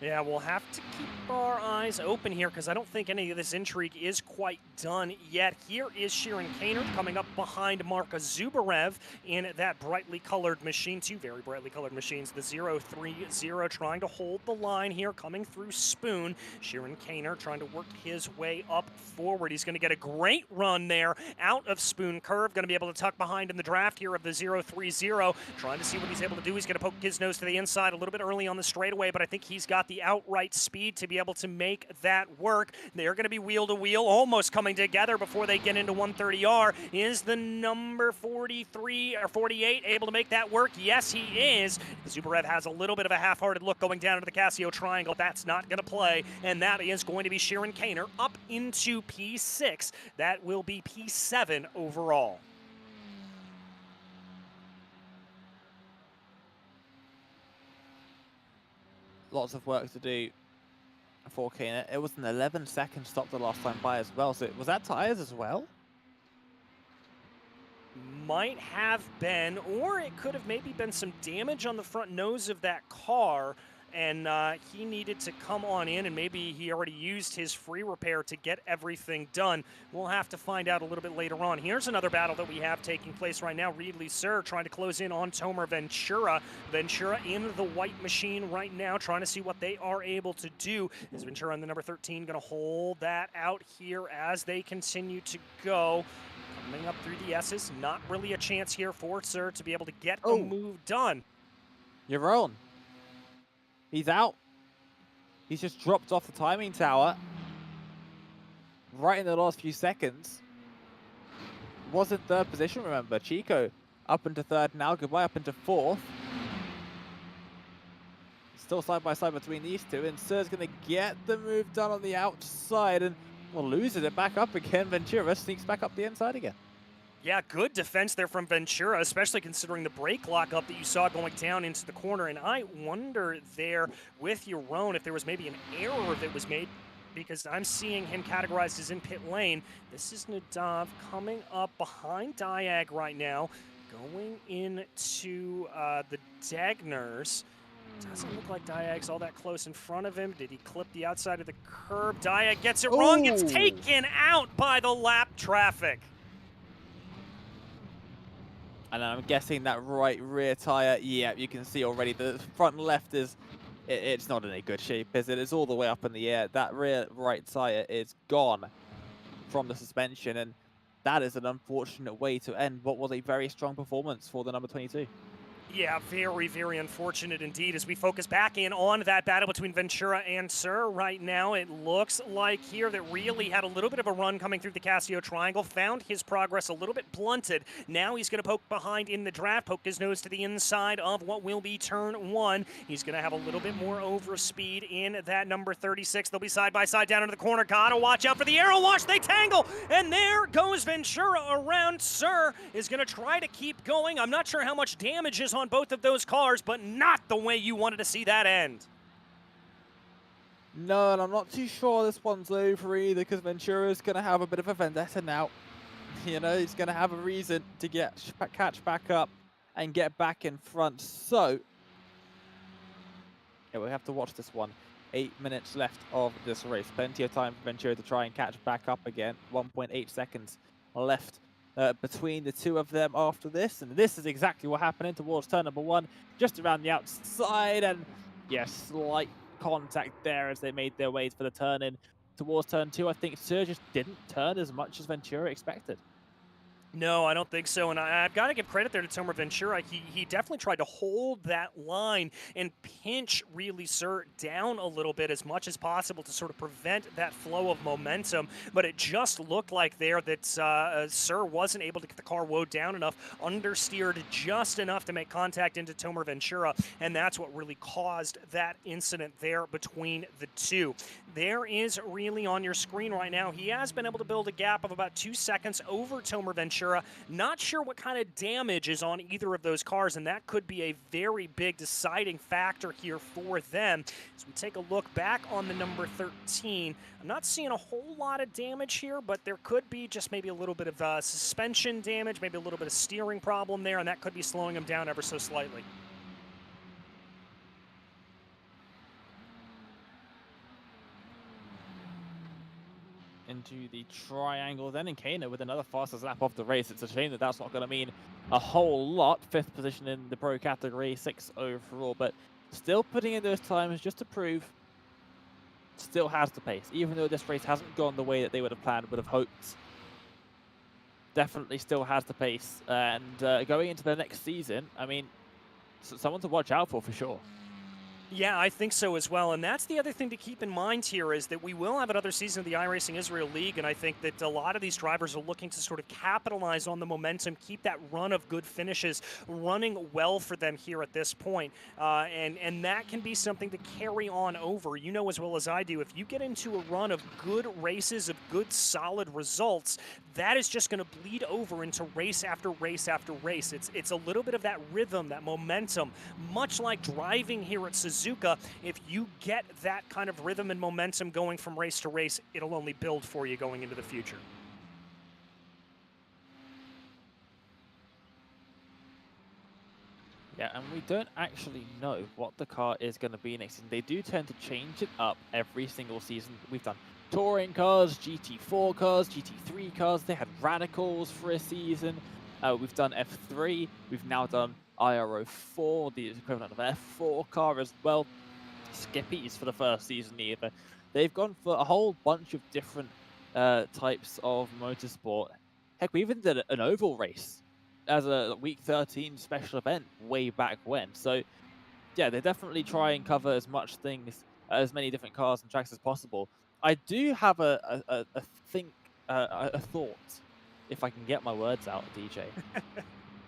Yeah, we'll have to keep our eyes open here because I don't think any of this intrigue is quite done yet. Here is Sheeran Kaner coming up behind Marka Zubarev in that brightly colored machine. Two very brightly colored machines. The 0-3-0 trying to hold the line here, coming through Spoon. Sheeran Kaner trying to work his way up forward. He's going to get a great run there out of Spoon Curve. Going to be able to tuck behind in the draft here of the 0-3-0. Trying to see what he's able to do. He's going to poke his nose to the inside a little bit early on the straightaway, but I think he's got the outright speed to be able to make that work. They're going to be wheel to wheel, almost coming together before they get into 130R. Is the number 43 or 48 able to make that work? Yes, he is. Zubarev has a little bit of a half-hearted look going down into the Casio Triangle. That's not going to play, and that is going to be Sheeran Kaner up into P6. That will be P7 overall. Lots of work to do for Kana. It was an 11-second stop the last time by as well. So was that tires as well? Might have been, or it could have maybe been some damage on the front nose of that car, and he needed to come on in, and maybe he already used his free repair to get everything done. We'll have to find out a little bit later on. Here's another battle that we have taking place right now. Reedley Sir trying to close in on Tomer Ventura. Ventura in the white machine right now, trying to see what they are able to do. Is Ventura on the number 13 going to hold that out here as they continue to go? Coming up through the S's, not really a chance here for Sir to be able to get a move done. You're on. He's out. He's just dropped off the timing tower right in the last few seconds. Was in third position, remember. Chico up into third now. Goodbye up into fourth. Still side by side between these two. And Sir's going to get the move done on the outside and will lose it back up again. Ventura sneaks back up the inside again. Yeah, good defense there from Ventura, especially considering the brake lockup that you saw going down into the corner. And I wonder there with Yaron if there was maybe an error that was made, because I'm seeing him categorized as in pit lane. This is Nadav coming up behind Diag right now, going into the Dagners. Doesn't look like Diag's all that close in front of him. Did he clip the outside of the curb? Diag gets it wrong. Gets taken out by the lap traffic. And I'm guessing that right rear tire, yeah, you can see already the front left is, it's not in a good shape, is it? It's all the way up in the air. That rear right tire is gone from the suspension, and that is an unfortunate way to end what was a very strong performance for the number 22. Yeah, very, very unfortunate indeed. As we focus back in on that battle between Ventura and Sir right now, it looks like here that really had a little bit of a run coming through the Casio Triangle, found his progress a little bit blunted. Now he's going to poke behind in the draft, poke his nose to the inside of what will be turn one. He's going to have a little bit more overspeed in that number 36. They'll be side by side down into the corner. Gotta watch out for the arrow wash. They tangle, and there goes Ventura around. Sir is going to try to keep going. I'm not sure how much damage is on both of those cars, but not the way you wanted to see that end. No, and I'm not too sure this one's over either, because Ventura's going to have a bit of a vendetta now. You know, he's going to have a reason to catch back up and get back in front. So, yeah, we have to watch this one. 8 minutes left of this race. Plenty of time for Ventura to try and catch back up again. 1.8 seconds left between the two of them after this. And this is exactly what happened towards turn number one, just around the outside. And, yeah, slight contact there as they made their way for the turn in towards turn two. I think Sir just didn't turn as much as Ventura expected. No, I don't think so, and I've got to give credit there to Tomer Ventura. He definitely tried to hold that line and pinch really Sir down a little bit as much as possible to sort of prevent that flow of momentum, but it just looked like there that Sir wasn't able to get the car woed down enough, understeered just enough to make contact into Tomer Ventura, and that's what really caused that incident there between the two. There is really on your screen right now, he has been able to build a gap of about 2 seconds over Tomer Ventura. Not sure what kind of damage is on either of those cars, and that could be a very big deciding factor here for them. As we take a look back on the number 13, I'm not seeing a whole lot of damage here, but there could be just maybe a little bit of suspension damage, maybe a little bit of steering problem there, and that could be slowing him down ever so slightly. Into the triangle then, and Kano with another fastest lap of the race. It's a shame that that's not going to mean a whole lot. 5th position in the pro category, 6 overall, but still putting in those times just to prove still has the pace, even though this race hasn't gone the way that they would have planned, would have hoped. Definitely still has the pace, and going into the next season, I mean, someone to watch out for sure. Yeah, I think so as well. And that's the other thing to keep in mind here is that we will have another season of the iRacing Israel League, and I think that a lot of these drivers are looking to sort of capitalize on the momentum, keep that run of good finishes running well for them here at this point. And that can be something to carry on over. You know as well as I do, if you get into a run of good races, of good solid results, that is just going to bleed over into race after race after race. It's a little bit of that rhythm, that momentum, much like driving here at Suzuka. If you get that kind of rhythm and momentum going from race to race, it'll only build for you going into the future. Yeah, and we don't actually know what the car is going to be next season. They do tend to change it up every single season. We've done touring cars, GT4 cars, GT3 cars. They had radicals for a season. We've done F3. We've now done iR-04, the equivalent of an F4 car as well. Skippies for the first season either. They've gone for a whole bunch of different types of motorsport. Heck, we even did an oval race as a week 13 special event way back when. So yeah, they definitely try and cover as much things, as many different cars and tracks as possible. I do have a thought, if I can get my words out, DJ.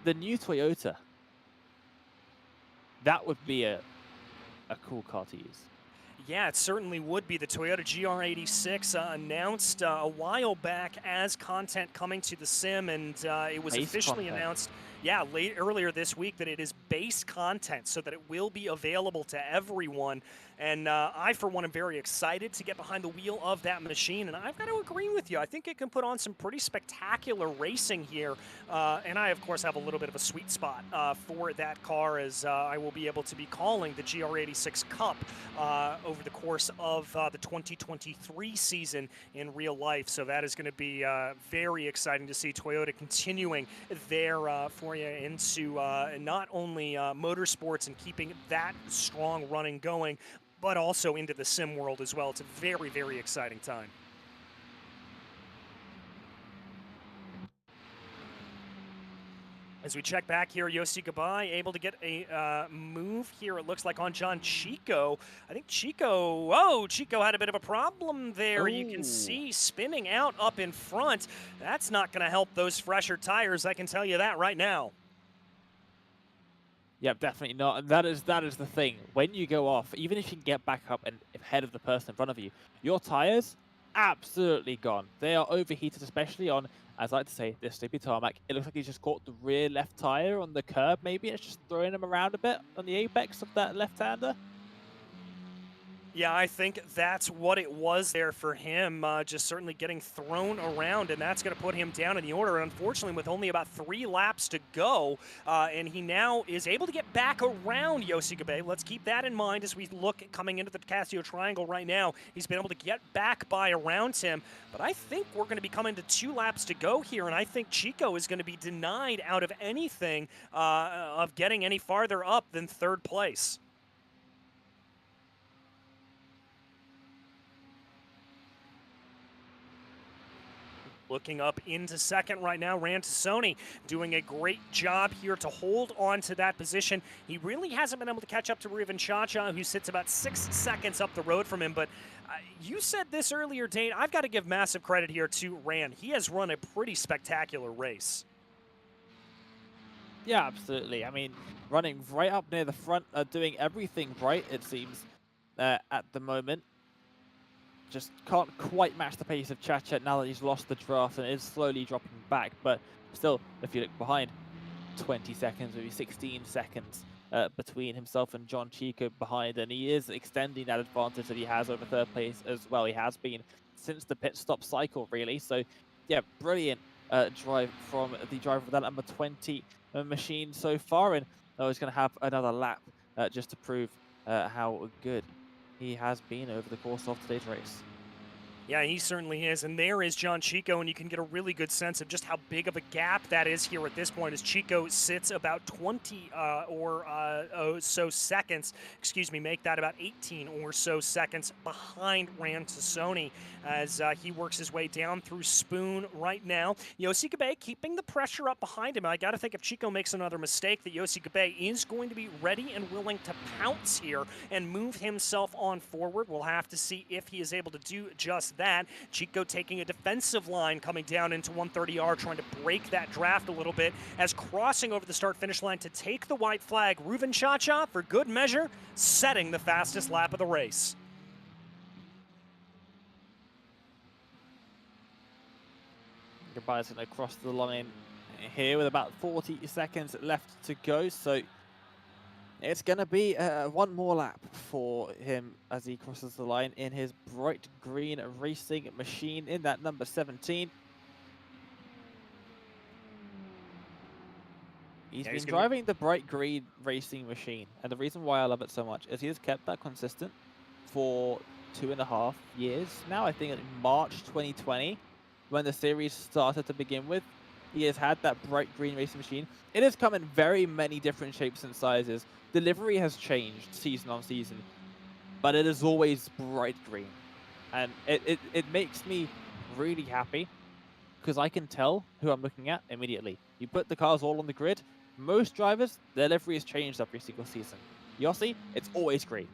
The new Toyota, that would be a cool car to use. Yeah, it certainly would be. The Toyota GR86 announced a while back as content coming to the sim, and it was officially announced, earlier this week that it is base content, so that it will be available to everyone. And I, for one, am very excited to get behind the wheel of that machine. And I've got to agree with you. I think it can put on some pretty spectacular racing here. And I, of course, have a little bit of a sweet spot for that car, as I will be able to be calling the GR86 Cup over the course of the 2023 season in real life. So that is going to be very exciting to see Toyota continuing their foray into not only motorsports and keeping that strong running going, but also into the sim world as well. It's a very, very exciting time. As we check back here, Yossi Gabai able to get a move here, it looks like, on John Chico. I think Chico had a bit of a problem there. You can see spinning out up in front. That's not going to help those fresher tires, I can tell you that right now. Yep, definitely not. And that is the thing. When you go off, even if you can get back up and ahead of the person in front of you, your tires, absolutely gone. They are overheated, especially on, as I like to say, this sleepy tarmac. It looks like he's just caught the rear left tire on the curb, maybe. It's just throwing him around a bit on the apex of that left-hander. Yeah, I think that's what it was there for him, just certainly getting thrown around, and that's going to put him down in the order. Unfortunately, with only about 3 laps to go, and he now is able to get back around Yossi Gabe. Let's keep that in mind as we look coming into the Casio Triangle right now. He's been able to get back by around him, but I think we're going to be coming to 2 laps to go here, and I think Chico is going to be denied out of anything of getting any farther up than 3rd place. Looking up into 2nd right now, Rantasoni doing a great job here to hold on to that position. He really hasn't been able to catch up to Ruben Chacha, who sits about 6 seconds up the road from him. But you said this earlier, Dane. I've got to give massive credit here to Ran. He has run a pretty spectacular race. Yeah, absolutely. I mean, running right up near the front, doing everything right, it seems, at the moment. Just can't quite match the pace of Chacha now that he's lost the draft and is slowly dropping back. But still, if you look behind, 20 seconds, maybe 16 seconds between himself and John Chico behind. And he is extending that advantage that he has over 3rd place as well. He has been since the pit stop cycle, really. So, yeah, brilliant drive from the driver of that number 20 machine so far. And he's going to have another lap just to prove how good he has been over the course of today's race. Yeah, he certainly is. And there is John Chico, and you can get a really good sense of just how big of a gap that is here at this point, as Chico sits about 20 or so seconds, make that about 18 or so seconds behind Rantasoni as he works his way down through Spoon right now. Yossi Gabe keeping the pressure up behind him. I got to think if Chico makes another mistake, that Yossi Gabe is going to be ready and willing to pounce here and move himself on forward. We'll have to see if he is able to do just that. Chico taking a defensive line coming down into 130R, trying to break that draft a little bit, as crossing over the start-finish line to take the white flag. Ruben Chacha, for good measure, setting the fastest lap of the race. Gabai's going to cross the line here with about 40 seconds left to go, so it's going to be one more lap for him as he crosses the line in his bright green racing machine in that number 17. He's been driving the bright green racing machine, and the reason why I love it so much is he has kept that consistent for 2.5 years now. I think in March 2020, when the series started to begin with, he has had that bright green racing machine. It has come in very many different shapes and sizes. Delivery has changed season on season, but it is always bright green. And it makes me really happy because I can tell who I'm looking at immediately. You put the cars all on the grid, most drivers, their livery has changed every single season. Yossi, it's always green.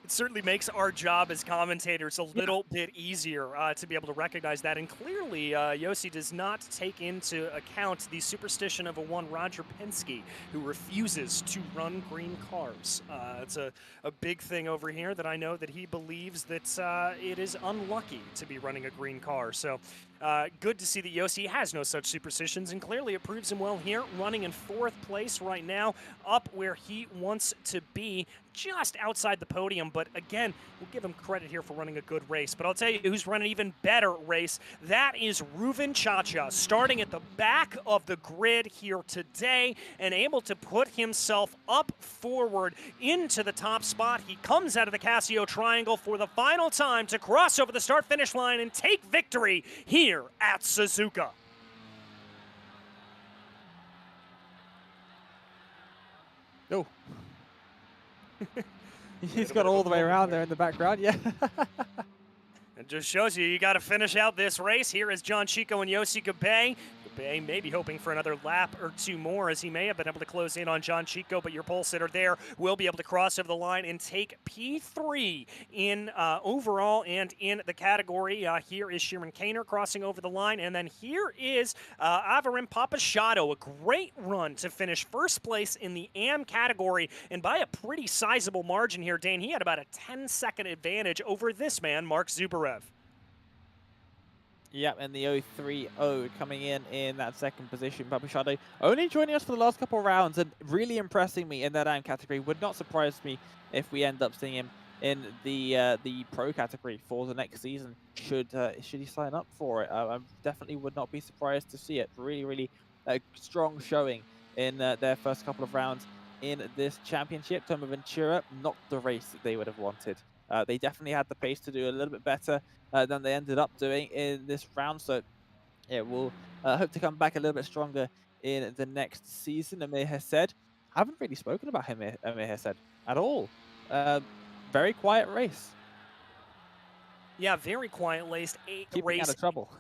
It certainly makes our job as commentators a little bit easier to be able to recognize that. And clearly, Yossi does not take into account the superstition of one Roger Penske, who refuses to run green cars. It's a big thing over here that I know that he believes that it is unlucky to be running a green car. So good to see that Yossi has no such superstitions, and clearly it proves him well here, running in 4th place right now, up where he wants to be, just outside the podium. But again, we'll give him credit here for running a good race. But I'll tell you who's running an even better race. That is Ruben Chacha, starting at the back of the grid here today and able to put himself up forward into the top spot. He comes out of the Casio Triangle for the final time to cross over the start-finish line and take victory here at Suzuka. Oh. He's got all the way around there in the background, yeah. It just shows you got to finish out this race. Here is John Chico and Yossi Gabe. maybe hoping for another lap or two more, as he may have been able to close in on John Chico, but your pole sitter there will be able to cross over the line and take P3 in overall and in the category. Here is Sheeran Kaner crossing over the line, and then here is Avarim Papasciotto, a great run to finish first place in the AM category, and by a pretty sizable margin here, Dane. He had about a 10-second advantage over this man, Mark Zubarev. Yep, and the 030 coming in that second position. Papasciotto only joining us for the last couple of rounds and really impressing me in that AM category. Would not surprise me if we end up seeing him in the pro category for the next season. Should he sign up for it? I definitely would not be surprised to see it. Really strong showing in their first couple of rounds in this championship. Tomo Ventura, not the race that they would have wanted. They definitely had the pace to do a little bit better than they ended up doing in this round. So yeah, we'll hope to come back a little bit stronger in the next season. Amir has said, haven't really spoken about him, Amir has said, at all. Very quiet race. Yeah, very quiet laced Keeping out of trouble.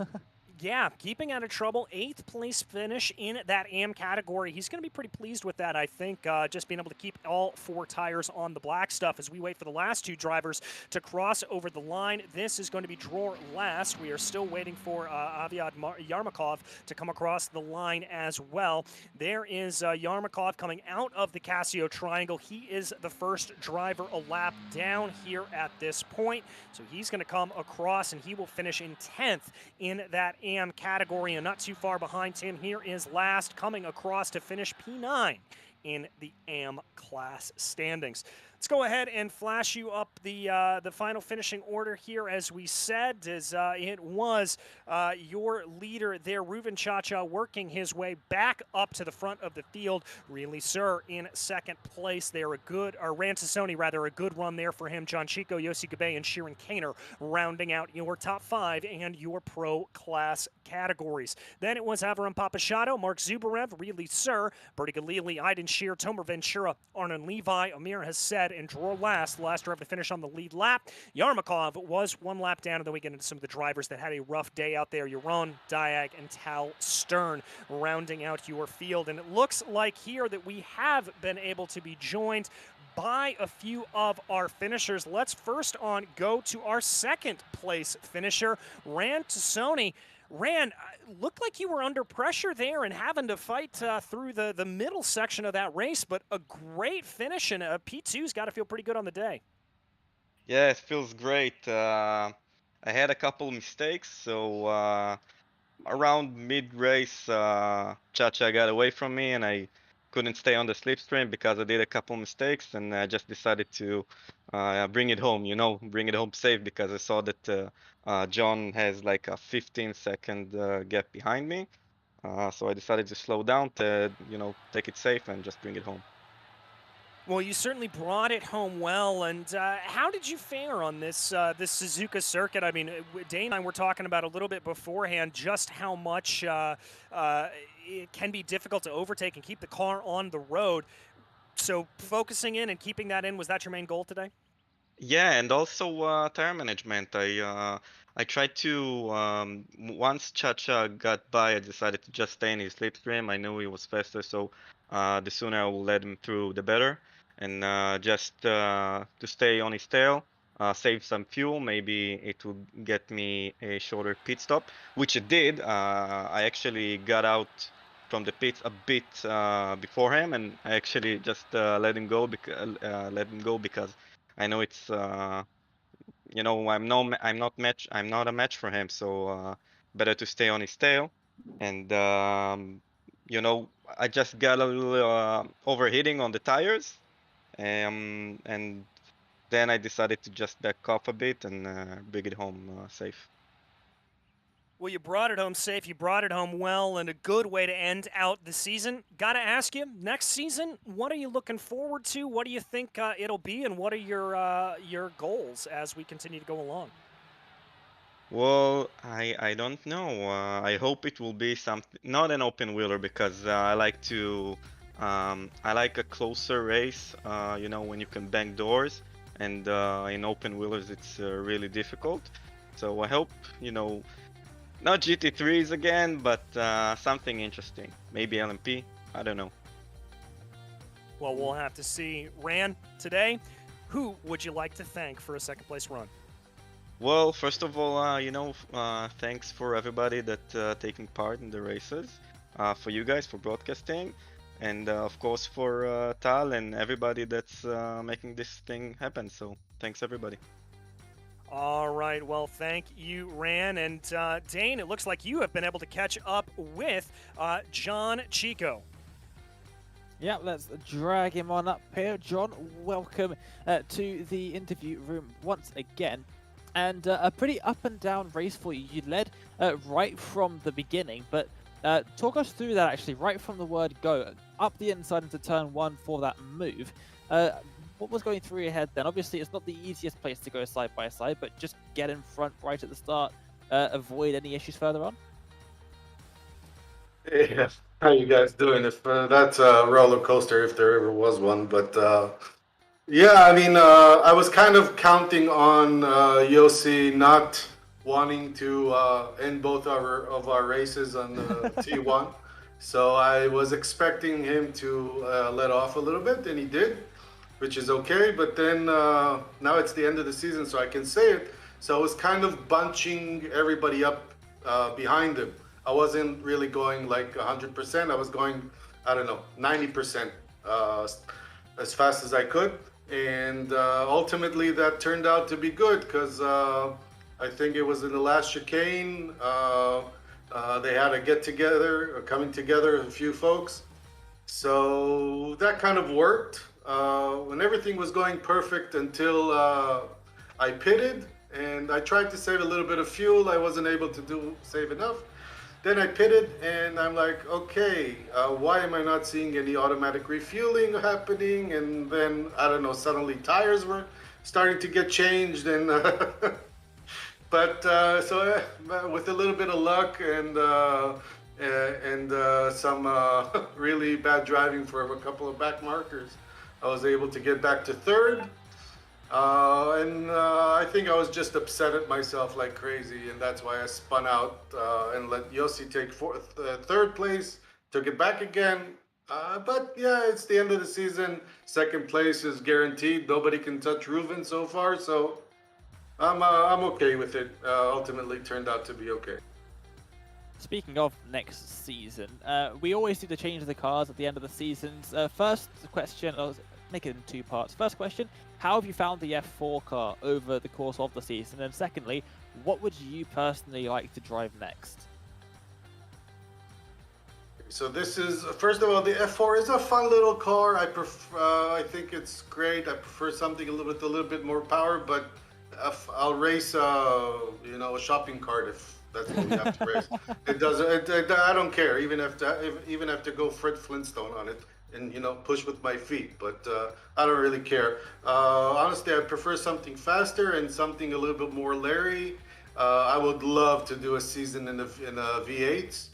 Yeah, keeping out of trouble. 8th place finish in that AM category. He's going to be pretty pleased with that, I think, just being able to keep all 4 tires on the black stuff as we wait for the last 2 drivers to cross over the line. This is going to be Dror last. We are still waiting for Aviad Yarmakov to come across the line as well. There is Yarmakov coming out of the Casio Triangle. He is the first driver a lap down here at this point. So he's going to come across, and he will finish in 10th in that AM category, and not too far behind him. Here is last coming across to finish P9 in the AM class standings. Let's go ahead and flash you up the final finishing order here. As we said, as it was your leader there, Reuven Chacha, working his way back up to the front of the field. Really, sir, in second place there. A good run there for him. John Chico, Yossi Gabe, and Sheeran Kaner rounding out your top 5 and your pro class categories. Then it was Avarim Papasciotto, Mark Zubarev, Really Sir, Bertie Galili, Aiden Shear, Tomer Ventura, Arnon Levi, Amir has said, and Dror last, the last driver to finish on the lead lap. Yarmakov was 1 lap down, and then we get into some of the drivers that had a rough day out there. Yaron, Diag, and Tal Stern rounding out your field. And it looks like here that we have been able to be joined by a few of our finishers. Let's first go to our second place finisher, Ran Tassoni. Ran, looked like you were under pressure there and having to fight through the middle section of that race, but a great finish, and P2's got to feel pretty good on the day. Yeah, it feels great. I had a couple mistakes, so around mid-race, Chacha got away from me, and I couldn't stay on the slipstream because I did a couple mistakes, and I just decided to bring it home, bring it home safe, because I saw that John has like a 15-second gap behind me. So I decided to slow down to, take it safe and just bring it home. Well, you certainly brought it home well, and how did you fare on this this Suzuka circuit? I mean, Dane and I were talking about a little bit beforehand just how much it can be difficult to overtake and keep the car on the road. So focusing in and keeping that in, was that your main goal today? Yeah, and also tire management. I tried to, once Chacha got by, I decided to just stay in his slipstream. I knew he was faster, so the sooner I will let him through, the better. And just to stay on his tail, save some fuel. Maybe it will get me a shorter pit stop, which it did. I actually got out from the pits a bit before him, and I actually just let him go because I know it's I'm not a match for him, so better to stay on his tail. And I just got a little overheating on the tires, and then I decided to just back off a bit and bring it home safe. Well, you brought it home safe, you brought it home well, and a good way to end out the season. Got to ask you, next season, what are you looking forward to? What do you think it'll be, and what are your goals as we continue to go along? Well, I don't know. I hope it will be something, not an open wheeler, because I like a closer race. When you can bang doors, and in open wheelers it's really difficult. So I hope Not GT3s again, but something interesting. Maybe LMP. I don't know. Well, we'll have to see. Ran, today, who would you like to thank for a second place run? Well, first of all, thanks for everybody that taking part in the races, for you guys for broadcasting, and of course for Tal and everybody that's making this thing happen. So thanks everybody. All right, well, thank you, Ran. And Dane, it looks like you have been able to catch up with John Chico. Yeah, let's drag him on up here. John, welcome to the interview room once again. And a pretty up and down race for you. You led right from the beginning, but talk us through that actually, right from the word go, up the inside into turn one for that move. What was going through your head then? Obviously, it's not the easiest place to go side by side, but just get in front right at the start, avoid any issues further on. Yeah, how you guys doing? If that's a roller coaster, if there ever was one, but yeah, I mean, I was kind of counting on Yossi not wanting to end both of our races on T1, so I was expecting him to let off a little bit, and he did, which is okay. But then now it's the end of the season, so I can say it. So I was kind of bunching everybody up behind him. I wasn't really going like 100%. I was going, I don't know, 90% as fast as I could. And ultimately that turned out to be good because I think it was in the last chicane. They had a get together, coming together, a few folks. So that kind of worked. When everything was going perfect until I pitted and I tried to save a little bit of fuel. I wasn't able to save enough. Then I pitted and I'm like, okay, why am I not seeing any automatic refueling happening? And then, I don't know, suddenly tires were starting to get changed. And but so with a little bit of luck and some really bad driving for a couple of back markers, I was able to get back to third. I think I was just upset at myself like crazy, and that's why I spun out and let Yossi take third place, took it back again. But yeah, it's the end of the season. Second place is guaranteed. Nobody can touch Reuven so far, so I'm okay with it. Ultimately, turned out to be okay. Speaking of next season, we always do the change of the cars at the end of the seasons. First question, I'll make it in two parts. First question, how have you found the F4 car over the course of the season? And secondly, what would you personally like to drive next? So this is, first of all, the F4 is a fun little car. I think it's great. I prefer something a little bit more power, but I'll race, a shopping cart if that's what we have to race. It doesn't. I don't care. Even have to go Fred Flintstone on it and push with my feet. But I don't really care. Honestly, I prefer something faster and something a little bit more Larry. I would love to do a season in a V8s.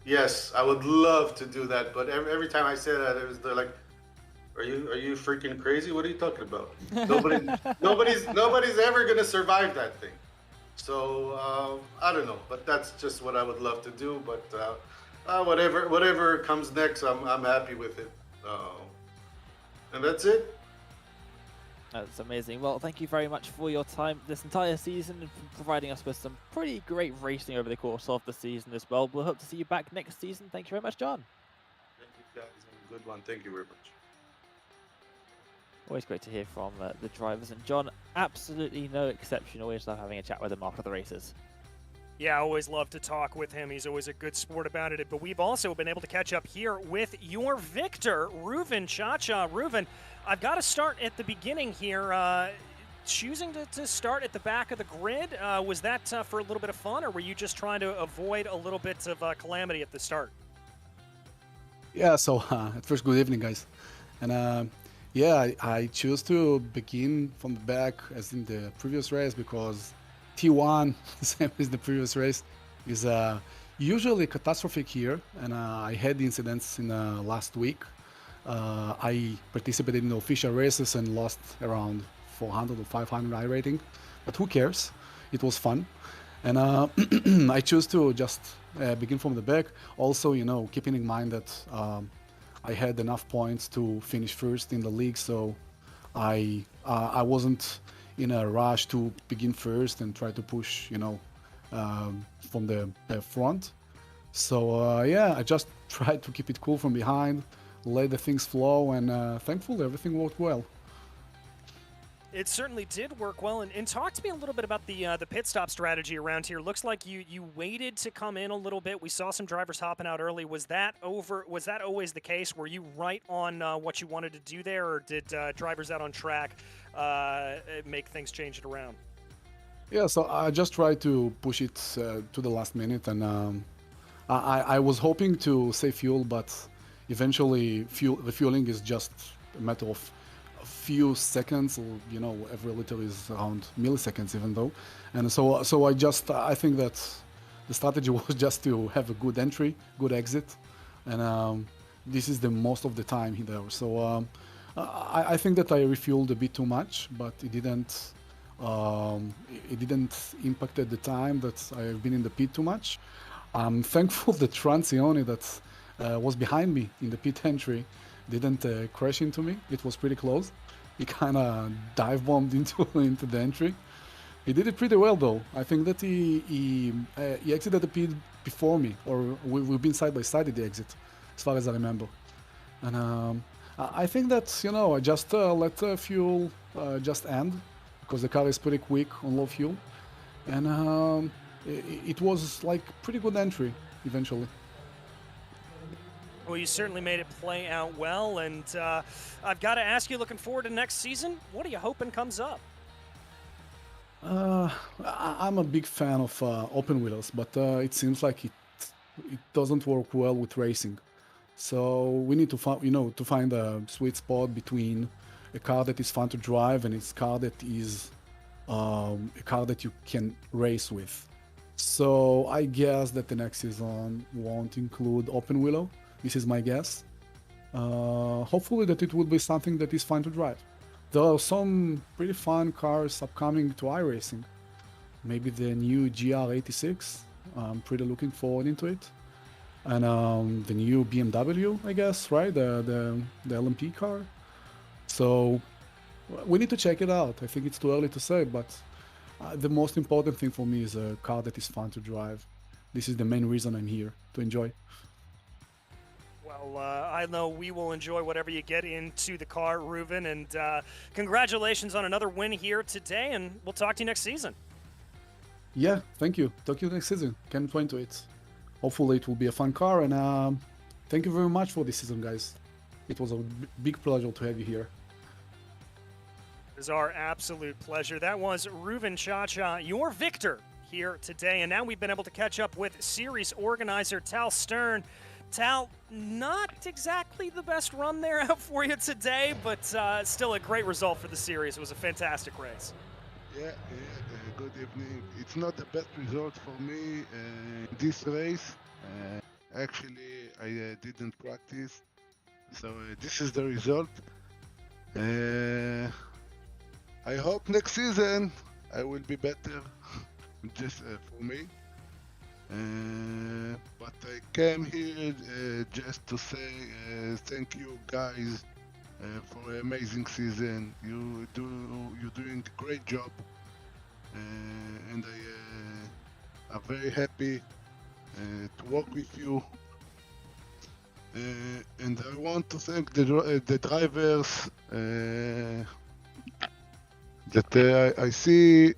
Yes, I would love to do that. But every time I say that, they're like, Are you freaking crazy? What are you talking about? Nobody's ever gonna survive that thing. So I don't know, but that's just what I would love to do. But whatever comes next, I'm happy with it. And that's it. That's amazing. Well, thank you very much for your time this entire season and for providing us with some pretty great racing over the course of the season as well. We'll hope to see you back next season. Thank you very much, John. Thank you guys. Have a good one. Thank you very much. Always great to hear from the drivers. And John, absolutely no exception. Always love having a chat with him after the races. Yeah, I always love to talk with him. He's always a good sport about it. But we've also been able to catch up here with your victor, Reuven Chacha. Reuven, I've got to start at the beginning here. Choosing to start at the back of the grid, was that for a little bit of fun, or were you just trying to avoid a little bit of calamity at the start? Yeah, so at first, good evening, guys. And yeah, I choose to begin from the back as in the previous race because T1, the same as the previous race, is usually catastrophic here. And I had incidents in last week. I participated in the official races and lost around 400 or 500 iRating, but who cares? It was fun. And I choose to just begin from the back. Also, keeping in mind that I had enough points to finish first in the league, so I wasn't in a rush to begin first and try to push, from the front. So yeah, I just tried to keep it cool from behind, let the things flow, and thankfully everything worked well. It certainly did work well, and talk to me a little bit about the pit stop strategy around here. Looks like you waited to come in a little bit. We saw some drivers hopping out early. Was that always the case? Were you right on what you wanted to do there, or did drivers out on track make things change it around? Yeah, so I just tried to push it to the last minute, and I was hoping to save fuel, but eventually refueling is just a matter of a few seconds, or every liter is around milliseconds, even though. And so I think that the strategy was just to have a good entry, good exit, and this is the most of the time there. So I think that I refueled a bit too much, but it didn't impact the time that I've been in the pit too much. I'm thankful that Francione, that was behind me in the pit entry, didn't crash into me. It was pretty close. He kind of dive bombed into the entry. He did it pretty well though. I think that he exited the pit before me, or we've been side by side at the exit, as far as I remember. And I think that I just let fuel just end, because the car is pretty quick on low fuel, and it was like pretty good entry eventually. Well, you certainly made it play out well, and I've got to ask you, looking forward to next season, what are you hoping comes up? I'm a big fan of open wheels, but it seems like it doesn't work well with racing. So we need to find a sweet spot between a car that is fun to drive and a car that is a car that you can race with. So I guess that the next season won't include open wheel. This is my guess. Hopefully that it will be something that is fun to drive. There are some pretty fun cars upcoming to iRacing. Maybe the new GR86. I'm pretty looking forward into it. And the new BMW, I guess, right? The LMP car. So we need to check it out. I think it's too early to say, but the most important thing for me is a car that is fun to drive. This is the main reason I'm here, to enjoy. Well, I know we will enjoy whatever you get into the car, Reuven, and congratulations on another win here today, and we'll talk to you next season. Yeah, thank you. Talk to you next season. Can't wait to it. Hopefully it will be a fun car, and thank you very much for this season, guys. It was a big pleasure to have you here. It was our absolute pleasure. That was Reuven Chacha, your victor here today, and now we've been able to catch up with series organizer Tal Stern. Tal, not exactly the best run there out for you today, but still a great result for the series. It was a fantastic race. Yeah, good evening. It's not the best result for me in this race. Actually, I didn't practice, so this is the result. I hope next season I will be better, just for me. But I came here just to say thank you guys for an amazing season. You're doing a great job, and I'm very happy to work with you. And I want to thank the drivers that I see.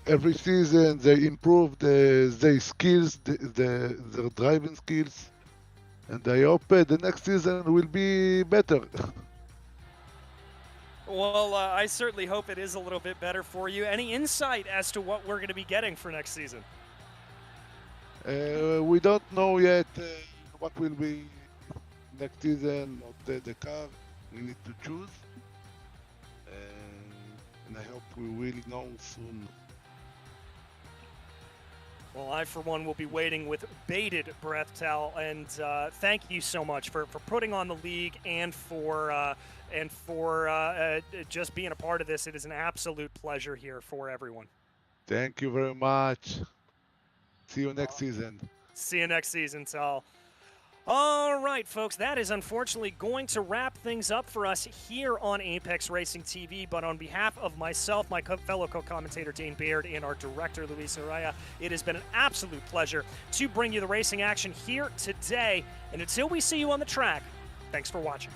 Every season they improve their skills, their driving skills, and I hope the next season will be better. Well, I certainly hope it is a little bit better for you. Any insight as to what we're going to be getting for next season? We don't know yet what will be next season of the car. We need to choose, and I hope we will know soon. Well, I, for one, will be waiting with bated breath, Tal, and thank you so much for putting on the league and for just being a part of this. It is an absolute pleasure here for everyone. Thank you very much. See you next season. See you next season, Tal. All right, folks, that is unfortunately going to wrap things up for us here on Apex Racing TV. But on behalf of myself, my fellow co-commentator Dane Baird, and our director Luis Araya, it has been an absolute pleasure to bring you the racing action here today. And until we see you on the track, thanks for watching.